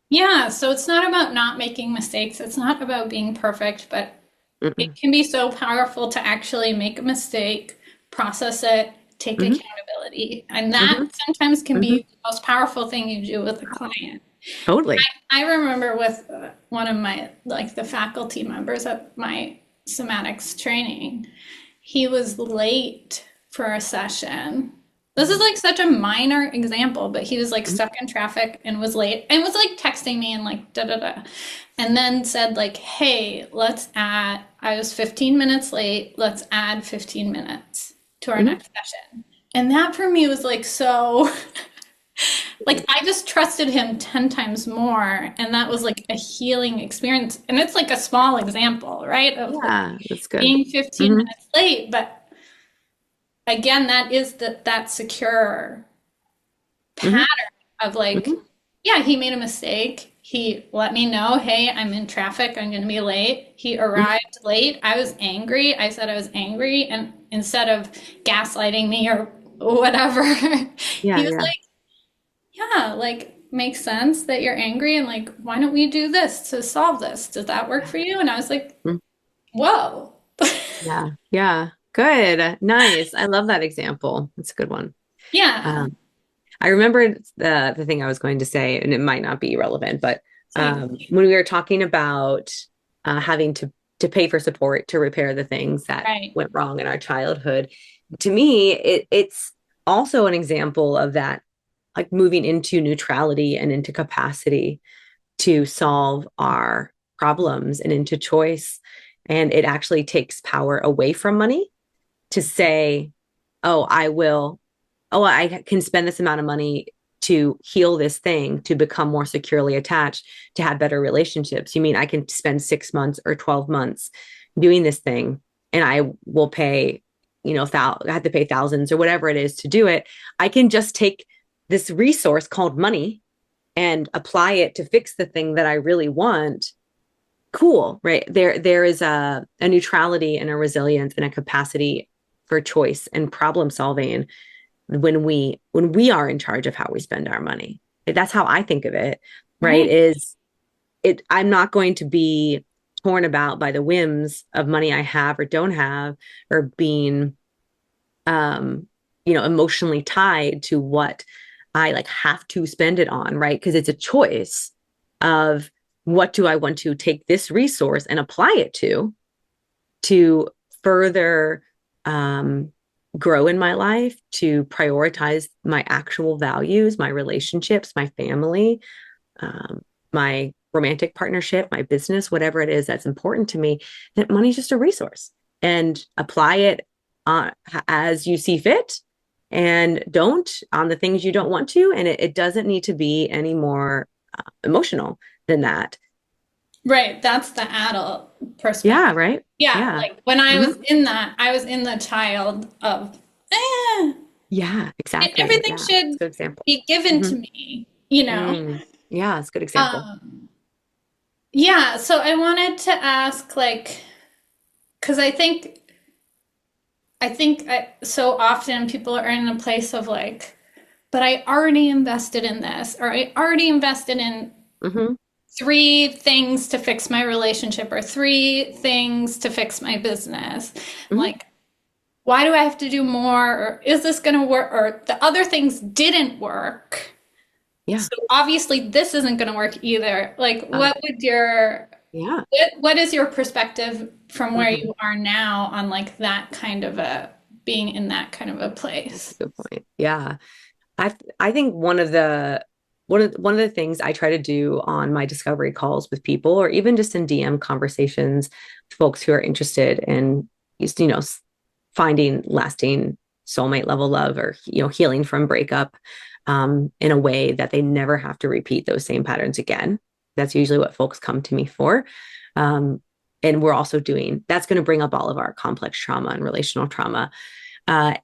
Yeah. So it's not about not making mistakes. It's not about being perfect, but it can be so powerful to actually make a mistake, process it, take accountability. And that sometimes can be the most powerful thing you do with a client. Totally. I remember with one of my, like, the faculty members at my somatics training, he was late for a session. This is like such a minor example, but he was like stuck in traffic and was late and was like texting me and like da-da-da. And then said like, hey, I was 15 minutes late. Let's add 15 minutes to our next session. And that for me was like, so like, I just trusted him 10 times more. And that was like a healing experience. And it's like a small example, right? Of that's good. Being 15 minutes late, but again, that is that secure pattern of like, yeah, he made a mistake. He let me know, hey, I'm in traffic. I'm going to be late. He arrived late. I was angry. I said I was angry. And instead of gaslighting me or whatever, he was like, yeah, like, makes sense that you're angry. And like, why don't we do this to solve this? Does that work for you? And I was like, whoa. Yeah. Good. Nice. I love that example. It's a good one. Yeah. I remembered the thing I was going to say, and it might not be relevant, but when we were talking about having to pay for support to repair the things that went wrong in our childhood, to me, it's also an example of that, like moving into neutrality and into capacity to solve our problems and into choice. And it actually takes power away from money to say, I can spend this amount of money to heal this thing, to become more securely attached, to have better relationships. You mean I can spend 6 months or 12 months doing this thing and I will pay, I have to pay thousands or whatever it is to do it. I can just take this resource called money and apply it to fix the thing that I really want. Cool, right? There is a neutrality and a resilience and a capacity for choice and problem solving when we are in charge of how we spend our money. That's how I think of it, right? I'm not going to be torn about by the whims of money I have or don't have, or being emotionally tied to what I like have to spend it on, right? Because it's a choice of what do I want to take this resource and apply it to further grow in my life, to prioritize my actual values, my relationships, my family, my romantic partnership, my business, whatever it is that's important to me. That money's just a resource, and apply it as you see fit, and don't on the things you don't want to. And it doesn't need to be any more emotional than that. Right. That's the adult perspective. Yeah. Right. Yeah. Like when I was in that, I was in the child of, yeah, exactly. everything Yeah. should Good example. be given to me, Yeah, it's a good example. Yeah. So I wanted to ask, like, because so often people are in a place of like, but I already invested in this, or I already invested in 3 things to fix my relationship, or 3 things to fix my business. Like, why do I have to do more? Or is this going to work? Or the other things didn't work. Yeah. So obviously this isn't going to work either. Like, what would your, what is your perspective from where you are now on like that kind of being in that kind of a place? That's a good point. Yeah. I think one of the things I try to do on my discovery calls with people, or even just in DM conversations, folks who are interested in, finding lasting soulmate level love, or, healing from breakup, in a way that they never have to repeat those same patterns again. That's usually what folks come to me for. And we're also that's going to bring up all of our complex trauma and relational trauma.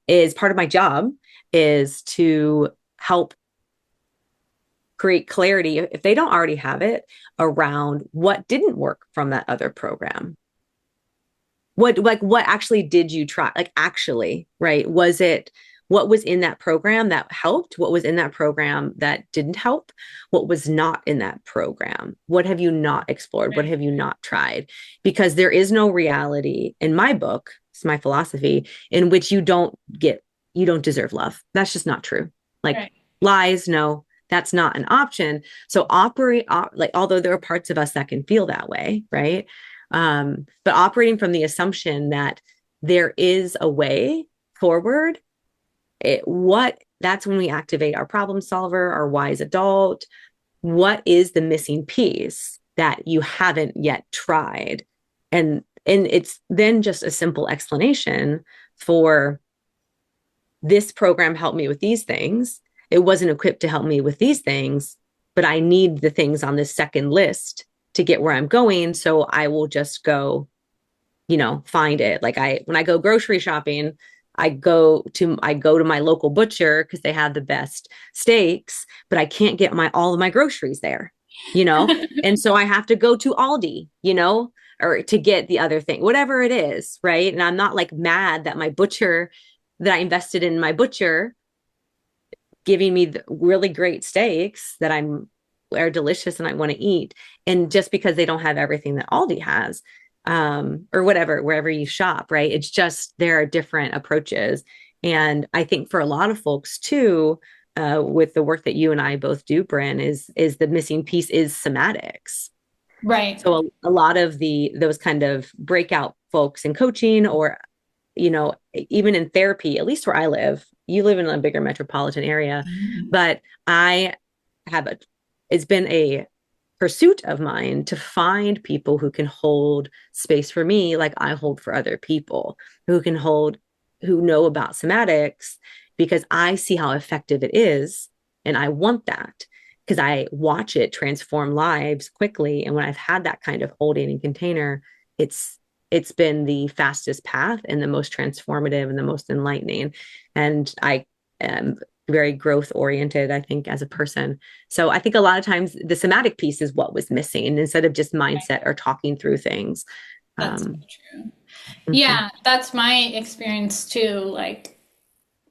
Is part of my job is to help create clarity, if they don't already have it, around what didn't work from that other program. What actually did you try? Like, actually, right? What was in that program that helped? What was in that program that didn't help? What was not in that program? What have you not explored? Right. What have you not tried? Because there is no reality in my book, it's my philosophy, in which you don't deserve love. That's just not true. Like, right. Lies, no, that's not an option. So although there are parts of us that can feel that way, right? But operating from the assumption that there is a way forward, that's when we activate our problem solver, our wise adult. What is the missing piece that you haven't yet tried? And it's then just a simple explanation for, this program helped me with these things. It wasn't equipped to help me with these things, but I need the things on this second list to get where I'm going. So I will just go, find it. Like when I go grocery shopping, I go to my local butcher because they have the best steaks, but I can't get all of my groceries there, and so I have to go to Aldi, or to get the other thing, whatever it is. Right. And I'm not like mad that that I invested in my butcher giving me the really great steaks that are delicious and I want to eat. And just because they don't have everything that Aldi has, or whatever, wherever you shop, right? It's just, there are different approaches. And I think for a lot of folks too, with the work that you and I both do, Bryn, is the missing piece is somatics. Right. So a lot of those kind of breakout folks in coaching, or, even in therapy, at least where I live, you live in a bigger metropolitan area, but it's been a pursuit of mine to find people who can hold space for me, like I hold for other people, who know about somatics, because I see how effective it is. And I want that because I watch it transform lives quickly. And when I've had that kind of holding and container, it's it's been the fastest path and the most transformative and the most enlightening. And I am very growth oriented, I think, as a person. So I think a lot of times the somatic piece is what was missing instead of just mindset or talking through things. That's so Um, true. mhm. Yeah, that's my experience too. Like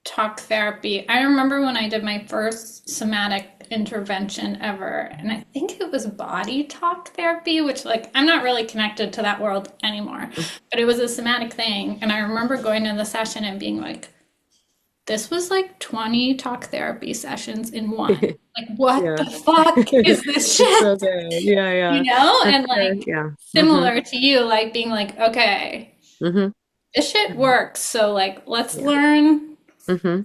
talk therapy. I remember when I did my first somatic intervention ever, and I think it was body talk therapy, which like I'm not really connected to that world anymore, but it was a somatic thing. And I remember going to the session and being like, this was like 20 talk therapy sessions in one. Like, what Yeah. the fuck is this It's shit? so good. Yeah, yeah. And That's good. like Yeah. Mm-hmm. similar to you, like being like, okay, Mm-hmm. this shit works. So like Yeah. Mm-hmm.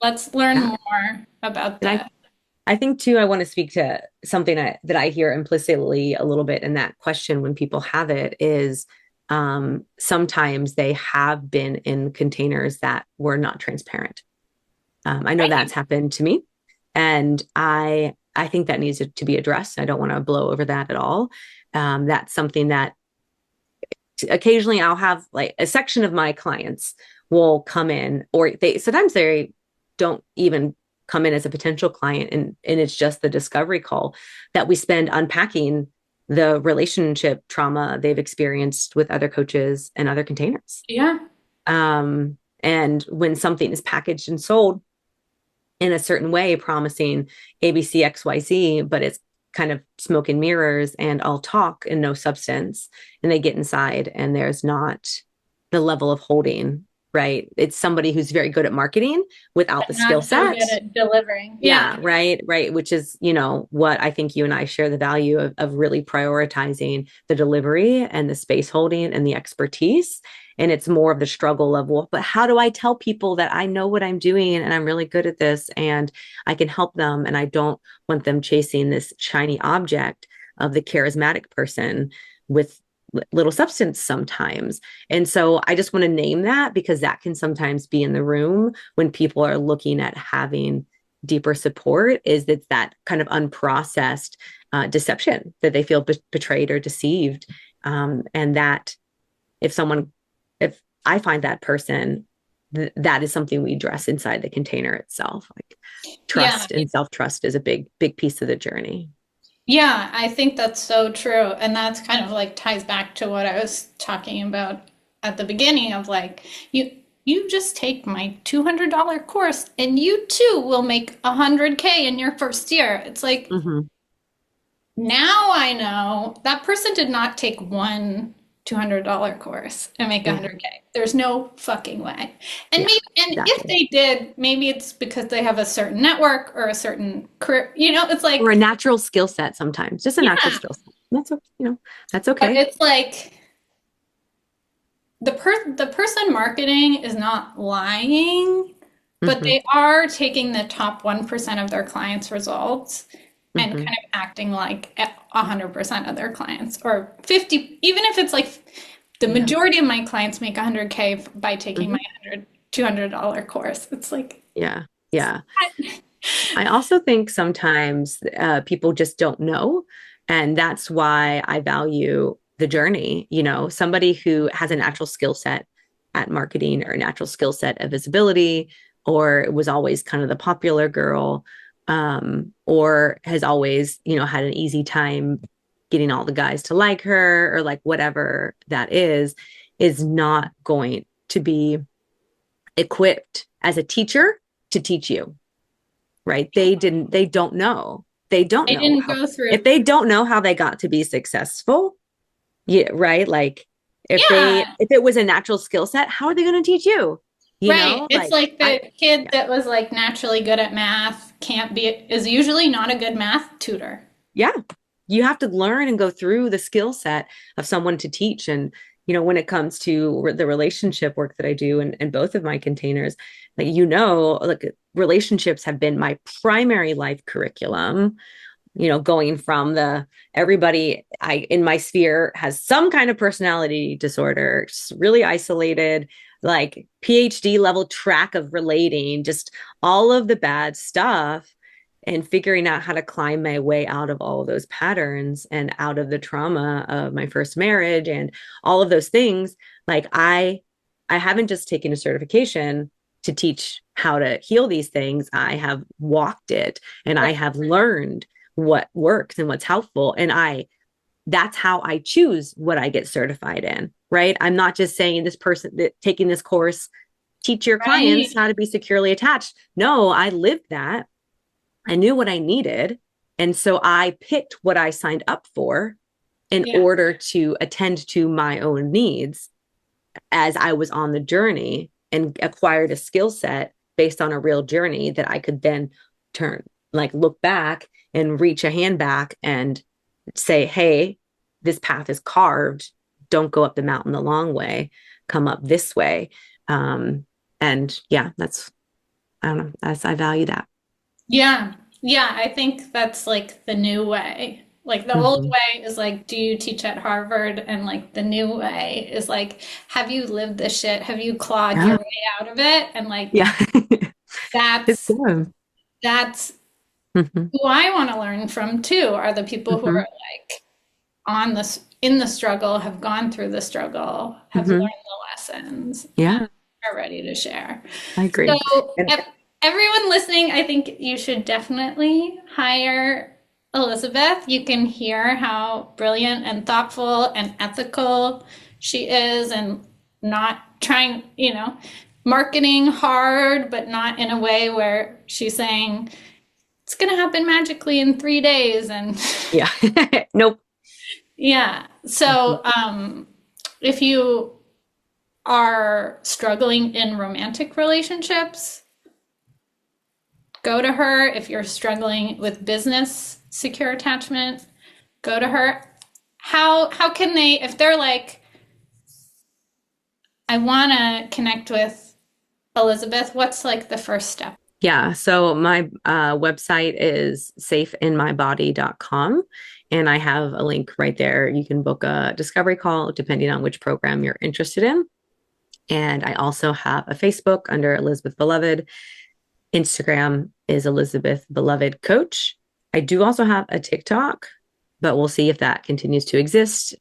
let's learn Yeah. more about And this. I think too, I want to speak to something that I hear implicitly a little bit in that question when people have it is sometimes they have been in containers that were not transparent. I know Right. that's happened to me, and I think that needs to be addressed. I don't want to blow over that at all. That's something that occasionally I'll have like a section of my clients will come in, or sometimes they don't even come in as a potential client, and it's just the discovery call that we spend unpacking the relationship trauma they've experienced with other coaches and other containers. Yeah. And when something is packaged and sold in a certain way, promising ABC, XYZ, but it's kind of smoke and mirrors and all talk and no substance. And they get inside and there's not the level of holding, right? It's somebody who's very good at marketing without the But skill not so set. good at delivering. Yeah. Yeah, right, right. Which is, what I think you and I share the value of really prioritizing the delivery and the space holding and the expertise. And it's more of the struggle of, well, but how do I tell people that I know what I'm doing and I'm really good at this and I can help them? And I don't want them chasing this shiny object of the charismatic person with little substance sometimes. And so I just want to name that because that can sometimes be in the room when people are looking at having deeper support, is that kind of unprocessed deception that they feel betrayed or deceived. And that if I find that person, that is something we address inside the container itself. Like Yeah. trust and self-trust is a big, big piece of the journey. Yeah, I think that's so true. And that's kind of like ties back to what I was talking about at the beginning of like you just take my $200 course and you too will make 100K in your first year. It's like Mm-hmm. now I know that person did not take one $200 course and make Yeah. 100K. There's no fucking way. And Yeah, maybe, and if exactly. they did, maybe it's because they have a certain network or a certain career. It's Or a like, natural skill set sometimes, just a natural yeah, skill set. That's but okay. it's like the person marketing is not lying, but Mm-hmm. they are taking the top 1% of their clients' results and Mm-hmm. kind of acting like 100% of their clients or 50, even if it's like the Yeah. majority of my clients make 100K by taking my Mm-hmm. $200 course. It's like, Yeah. Yeah. I also think sometimes people just don't know. And that's why I value the journey. Somebody who has a natural skill set at marketing or a natural skill set of visibility, or was always kind of the popular girl, or has always, had an easy time getting all the guys to like her or like whatever that is not going to be equipped as a teacher to teach you, right? They don't know. They don't they know didn't how, go if through. they don't know how they got to be successful, yeah, right? Like Yeah, if it was a natural skill set, how are they going to teach you? right. It's Like like the kid yeah, that was like naturally good at math is usually not a good math tutor. yeah, you have to learn and go through the skill set of someone to teach. And, when it comes to the relationship work that I do and both of my containers, like, relationships have been my primary life curriculum, going from everybody in my sphere has some kind of personality disorder, just really isolated, like PhD level track of relating, just all of the bad stuff. and figuring out how to climb my way out of all of those patterns and out of the trauma of my first marriage and all of those things. Like I haven't just taken a certification to teach how to heal these things. I have walked it and I have learned what works and what's helpful. And that's how I choose what I get certified in, right? I'm not just saying this person that taking this course, teach your clients how to be securely attached. No, I lived that. I knew what I needed. And so I picked what I signed up for in order to attend to my own needs as I was on the journey, and acquired a skill set based on a real journey that I could then look back and reach a hand back and say, hey, this path is carved. Don't go up the mountain the long way. Come up this way. And yeah, I don't know. I value that. Yeah. Yeah. I think that's like the new way. Like the old way is like, do you teach at Harvard? And like the new way is like, have you lived this shit? Have you clawed your way out of it? And like, that's who I want to learn from too, are the people who are like on this, in the struggle, have gone through the struggle, have learned the lessons, are ready to share. I agree. So everyone listening, I think you should definitely hire Elizabeth. You can hear how brilliant and thoughtful and ethical she is, and not trying, marketing hard, but not in a way where she's saying it's going to happen magically in 3 days. And nope. Yeah. So, if you are struggling in romantic relationships, go to her. If you're struggling with business secure attachment, go to her. How can they, if they're like, I want to connect with Elizabeth, what's like the first step? Yeah. So my website is safeinmybody.com. And I have a link right there. You can book a discovery call depending on which program you're interested in. And I also have a Facebook under Elizabeth Beloved. Instagram is Elizabeth Beloved Coach. I do also have a TikTok, but we'll see if that continues to exist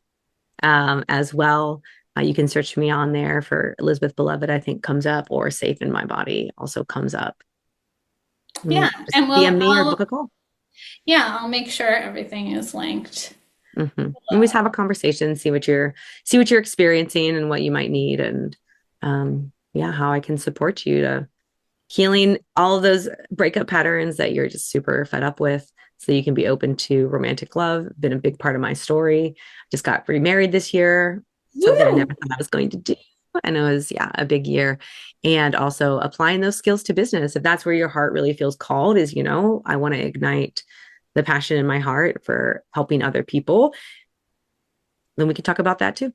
as well. You can search me on there for Elizabeth Beloved, I think comes up, or Safe in My Body also comes up. Yeah. And DM me or book a call. Yeah, I'll make sure everything is linked. Always have a conversation, see what you're experiencing and what you might need, and how I can support you to healing all of those breakup patterns that you're just super fed up with, so you can be open to romantic love. Been a big part of my story. Just got remarried this year, something I never thought I was going to do. And it was, a big year. And also applying those skills to business. If that's where your heart really feels called, is, I want to ignite the passion in my heart for helping other people, then we can talk about that too.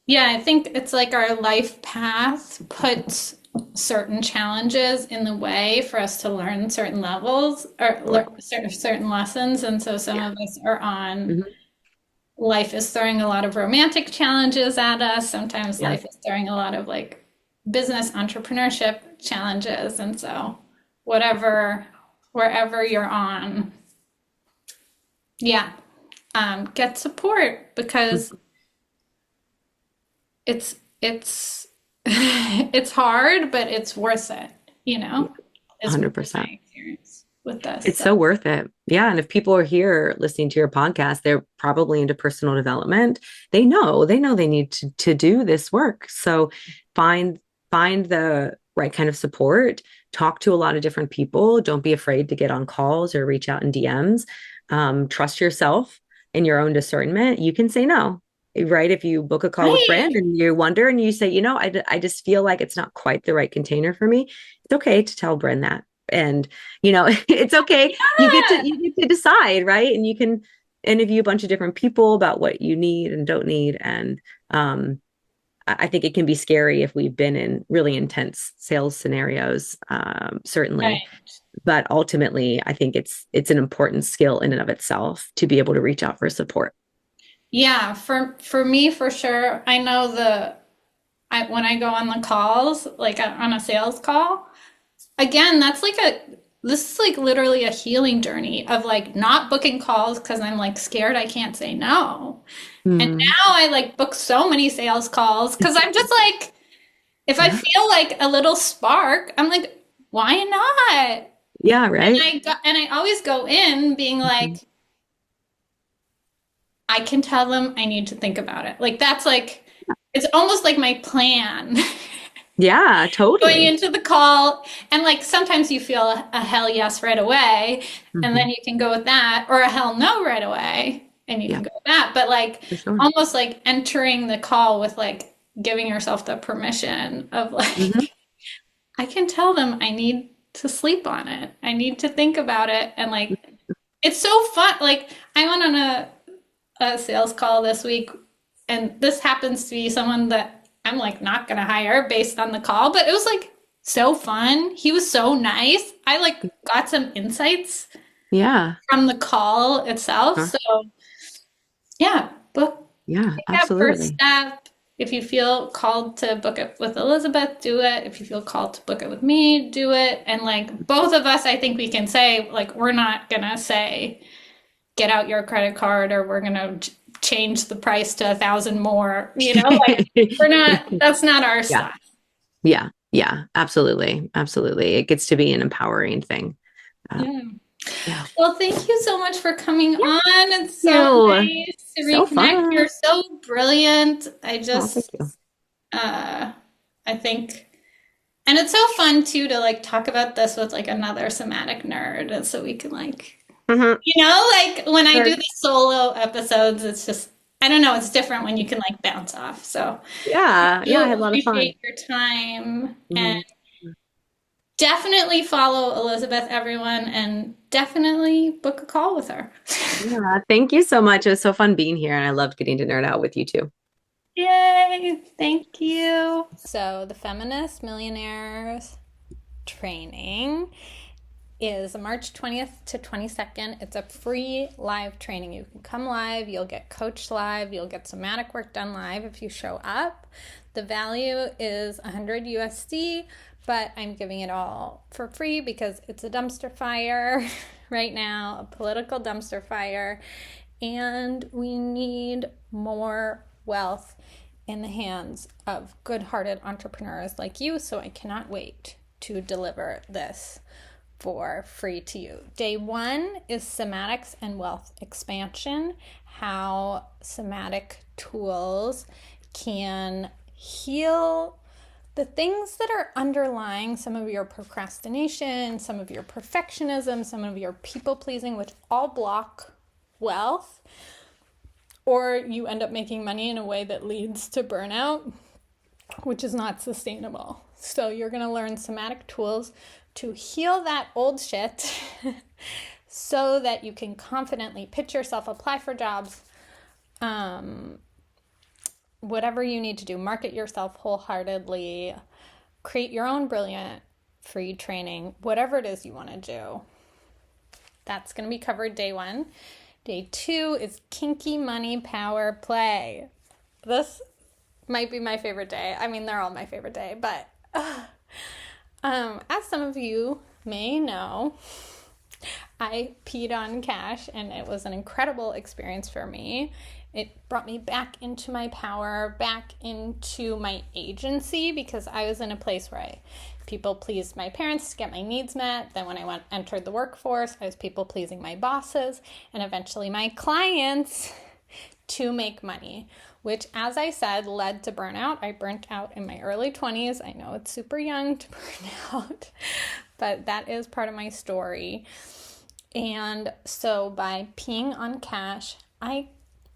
Yeah, I think it's like our life path puts certain challenges in the way for us to learn certain levels or certain lessons. And so some of us are on life is throwing a lot of romantic challenges at us. Sometimes life is throwing a lot of like business entrepreneurship challenges. And so wherever you're on, get support, because it's it's hard, but it's worth it, It's 100%. Experience with this. It's so worth it. Yeah. And if people are here listening to your podcast, they're probably into personal development. They know they need to do this work. So find the right kind of support, talk to a lot of different people. Don't be afraid to get on calls or reach out in DMs. Trust yourself in your own discernment. You can say no, right? If you book a call with Bryn and you wonder and you say, I just feel like it's not quite the right container for me. It's okay to tell Bryn that. And, it's okay. You get to decide, right? And you can interview a bunch of different people about what you need and don't need. And I think it can be scary if we've been in really intense sales scenarios, certainly. Right. But ultimately, I think it's an important skill in and of itself to be able to reach out for support. Yeah, for me, for sure. I know when I go on the calls, like on a sales call, again, that's like this is like literally a healing journey of like not booking calls because I'm like scared I can't say no. And Mm. now I like book so many sales calls because I'm just like, if I Yeah. feel like a little spark, I'm like, why not? Yeah, right. And I always go in being Mhm. like, I can tell them I need to think about it. Like that's like, it's almost like my plan. Yeah, Going totally. into the call, and like sometimes you feel a hell yes right away, and Hmm. then you can go with that, or a hell no right away, and you Yeah, can go with that. But like for sure. almost like entering the call with like giving yourself the permission of like, Hmm. I can tell them I need to sleep on it. I need to think about it. And like, it's so fun. Like, I went on a sales call this week, and this happens to be someone that I'm like not gonna hire based on the call, but it was like so fun. He was so nice. I like got some insights Yeah. from the call itself. Huh. So yeah, book Yeah, take that first absolutely. step. If you feel called to book it with Elizabeth, do it. If you feel called to book it with me, do it. And like both of us, I think we can say like we're not gonna say get out your credit card or we're gonna change the price to 1,000 more. You know, like we're not. That's not our Yeah. stuff. Yeah. Yeah. Absolutely. Absolutely. It gets to be an empowering thing. Uh, Yeah. yeah. Well, thank you so much for coming Yeah. on. It's so You. nice to So reconnect. fun. You're so brilliant. Oh, thank you. Uh, I think, and it's so fun too to like talk about this with like another somatic nerd, and so we can like, Hmm. you know, like when I do the solo episodes, it's just, I don't know, it's different when you can like bounce off. So I Yeah. Yeah. I do had a lot of fun. appreciate your time and Hmm. definitely follow Elizabeth, everyone, and definitely book a call with her. Yeah. Thank you so much. It was so fun being here, and I loved getting to nerd out with you too. Yay! Thank you. So, the Feminist Millionaires training is March 20th to 22nd. It's a free live training. You can come live, you'll get coached live, you'll get somatic work done live if you show up. The value is 100 USD, but I'm giving it all for free because it's a dumpster fire right now, a political dumpster fire, and we need more wealth in the hands of good-hearted entrepreneurs like you, so I cannot wait to deliver this for free to you. Day one is somatics and wealth expansion, how somatic tools can heal the things that are underlying some of your procrastination, some of your perfectionism, some of your people pleasing, which all block wealth, or you end up making money in a way that leads to burnout, which is not sustainable. So you're going to learn somatic tools to heal that old shit so that you can confidently pitch yourself, apply for jobs, whatever you need to do, market yourself wholeheartedly, create your own brilliant free training, whatever it is you want to do. That's going to be covered day one. Day two is kinky money power play. This might be my favorite day. I mean, they're all my favorite day, but as some of you may know, I peed on cash and it was an incredible experience for me. It brought me back into my power, back into my agency, because I was in a place where people pleased my parents to get my needs met. Then when I entered the workforce, I was people pleasing my bosses and eventually my clients to make money, which, as I said, led to burnout. I burnt out in my early 20s. I know it's super young to burn out, but that is part of my story. And so by peeing on cash, I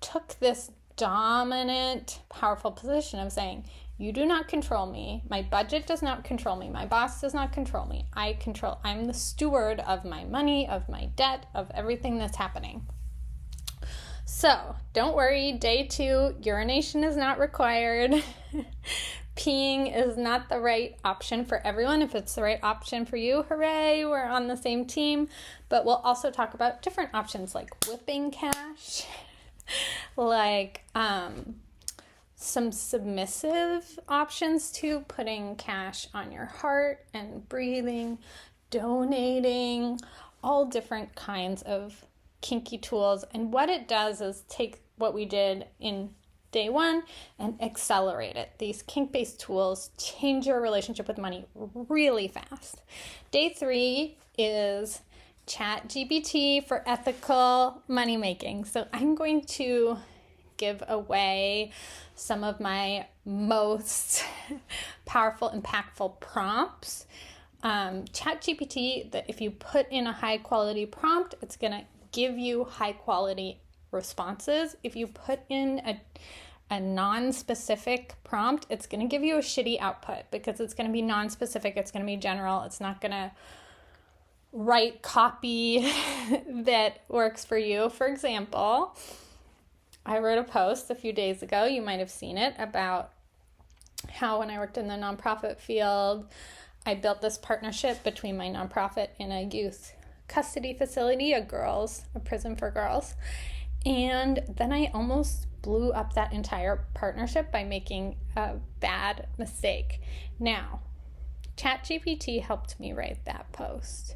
took this dominant, powerful position of saying, you do not control me. My budget does not control me. My boss does not control me. I'm the steward of my money, of my debt, of everything that's happening. So don't worry, day two, urination is not required. Peeing is not the right option for everyone. If it's the right option for you, hooray, we're on the same team. But we'll also talk about different options like whipping cash, like some submissive options too, putting cash on your heart and breathing, donating, all different kinds of kinky tools. And what it does is take what we did in day one and accelerate it. These kink-based tools change your relationship with money really fast. Day 3 is ChatGPT for ethical money making. So I'm going to give away some of my most powerful, impactful prompts. ChatGPT, that if you put in a high quality prompt, it's going to give you high quality responses. If you put in a non-specific prompt, it's going to give you a shitty output because it's going to be non-specific. It's going to be general. It's not going to write copy that works for you. For example, I wrote a post a few days ago, you might have seen it, about how when I worked in the nonprofit field, I built this partnership between my nonprofit and a youth custody facility, a prison for girls. And then I almost blew up that entire partnership by making a bad mistake. Now, ChatGPT helped me write that post.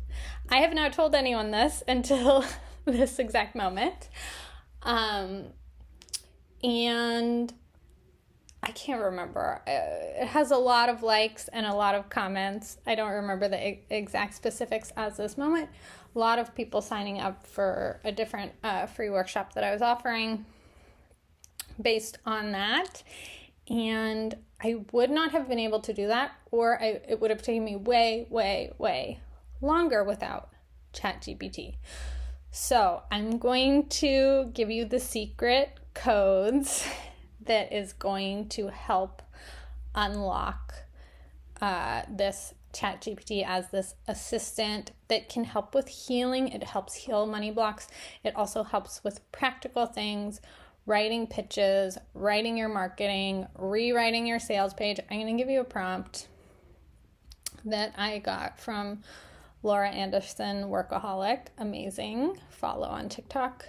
I have not told anyone this until this exact moment. And I can't remember. It has a lot of likes and a lot of comments. I don't remember the exact specifics as this moment. A lot of people signing up for a different free workshop that I was offering based on that. And I would not have been able to do that, or it would have taken me way, way, way longer without ChatGPT. So I'm going to give you the secret codes that is going to help unlock this ChatGPT as this assistant that can help with healing. It helps heal money blocks. It also helps with practical things, writing pitches, writing your marketing, rewriting your sales page. I'm going to give you a prompt that I got from Laura Anderson, Workaholic, amazing, follow on TikTok,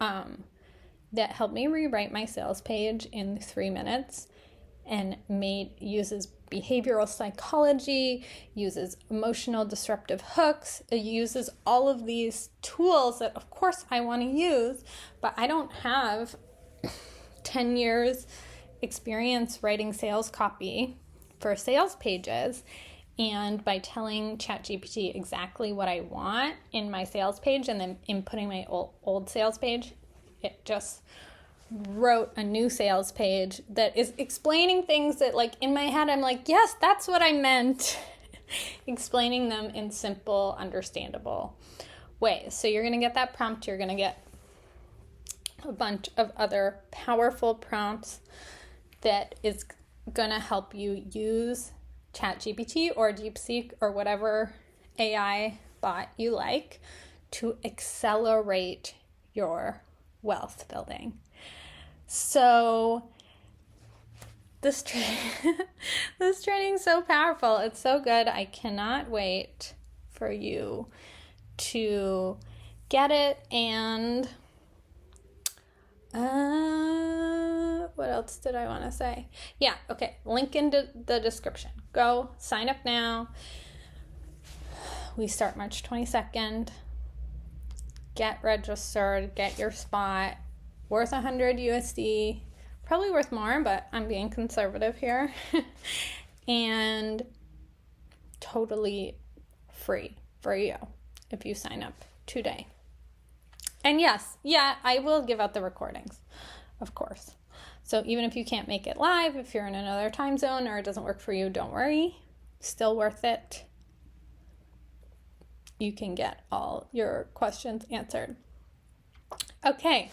that helped me rewrite my sales page in 3 minutes and uses behavioral psychology, uses emotional disruptive hooks. It uses all of these tools that, of course, I want to use, but I don't have 10 years experience writing sales copy for sales pages. And by telling ChatGPT exactly what I want in my sales page and then inputting my old sales page, it just wrote a new sales page that is explaining things that, like, in my head, I'm like, yes, that's what I meant. Explaining them in simple, understandable ways. So you're going to get that prompt. You're going to get a bunch of other powerful prompts that is going to help you use ChatGPT or DeepSeek or whatever AI bot you like to accelerate your wealth building. So this training is so powerful. It's so good. I cannot wait for you to get it. And what else did I want to say? Yeah, okay. Link in the description. Go sign up now. We start March 22nd. Get registered. Get your spot. Worth $100 USD. Probably worth more, but I'm being conservative here. And totally free for you if you sign up today. And yes, I will give out the recordings, of course. So even if you can't make it live, if you're in another time zone or it doesn't work for you, don't worry. Still worth it. You can get all your questions answered. Okay.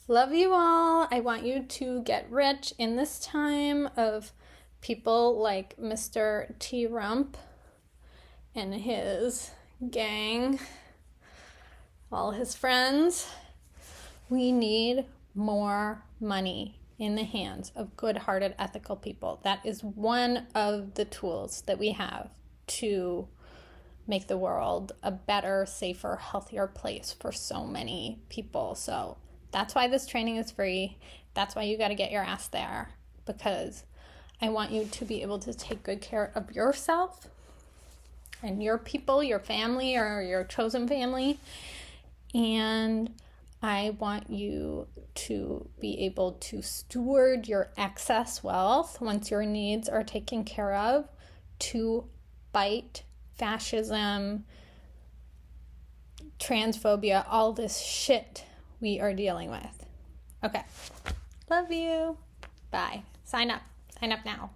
Love you all. I want you to get rich in this time of people like Mr. T. Rump and his gang, all his friends. We need more money in the hands of good-hearted, ethical people. That is one of the tools that we have to make the world a better, safer, healthier place for so many people. So that's why this training is free. That's why you got to get your ass there, because I want you to be able to take good care of yourself and your people, your family, or your chosen family. And I want you to be able to steward your excess wealth once your needs are taken care of to fight fascism, transphobia, all this shit we are dealing with. Okay. Love you. Bye. Sign up. Sign up now.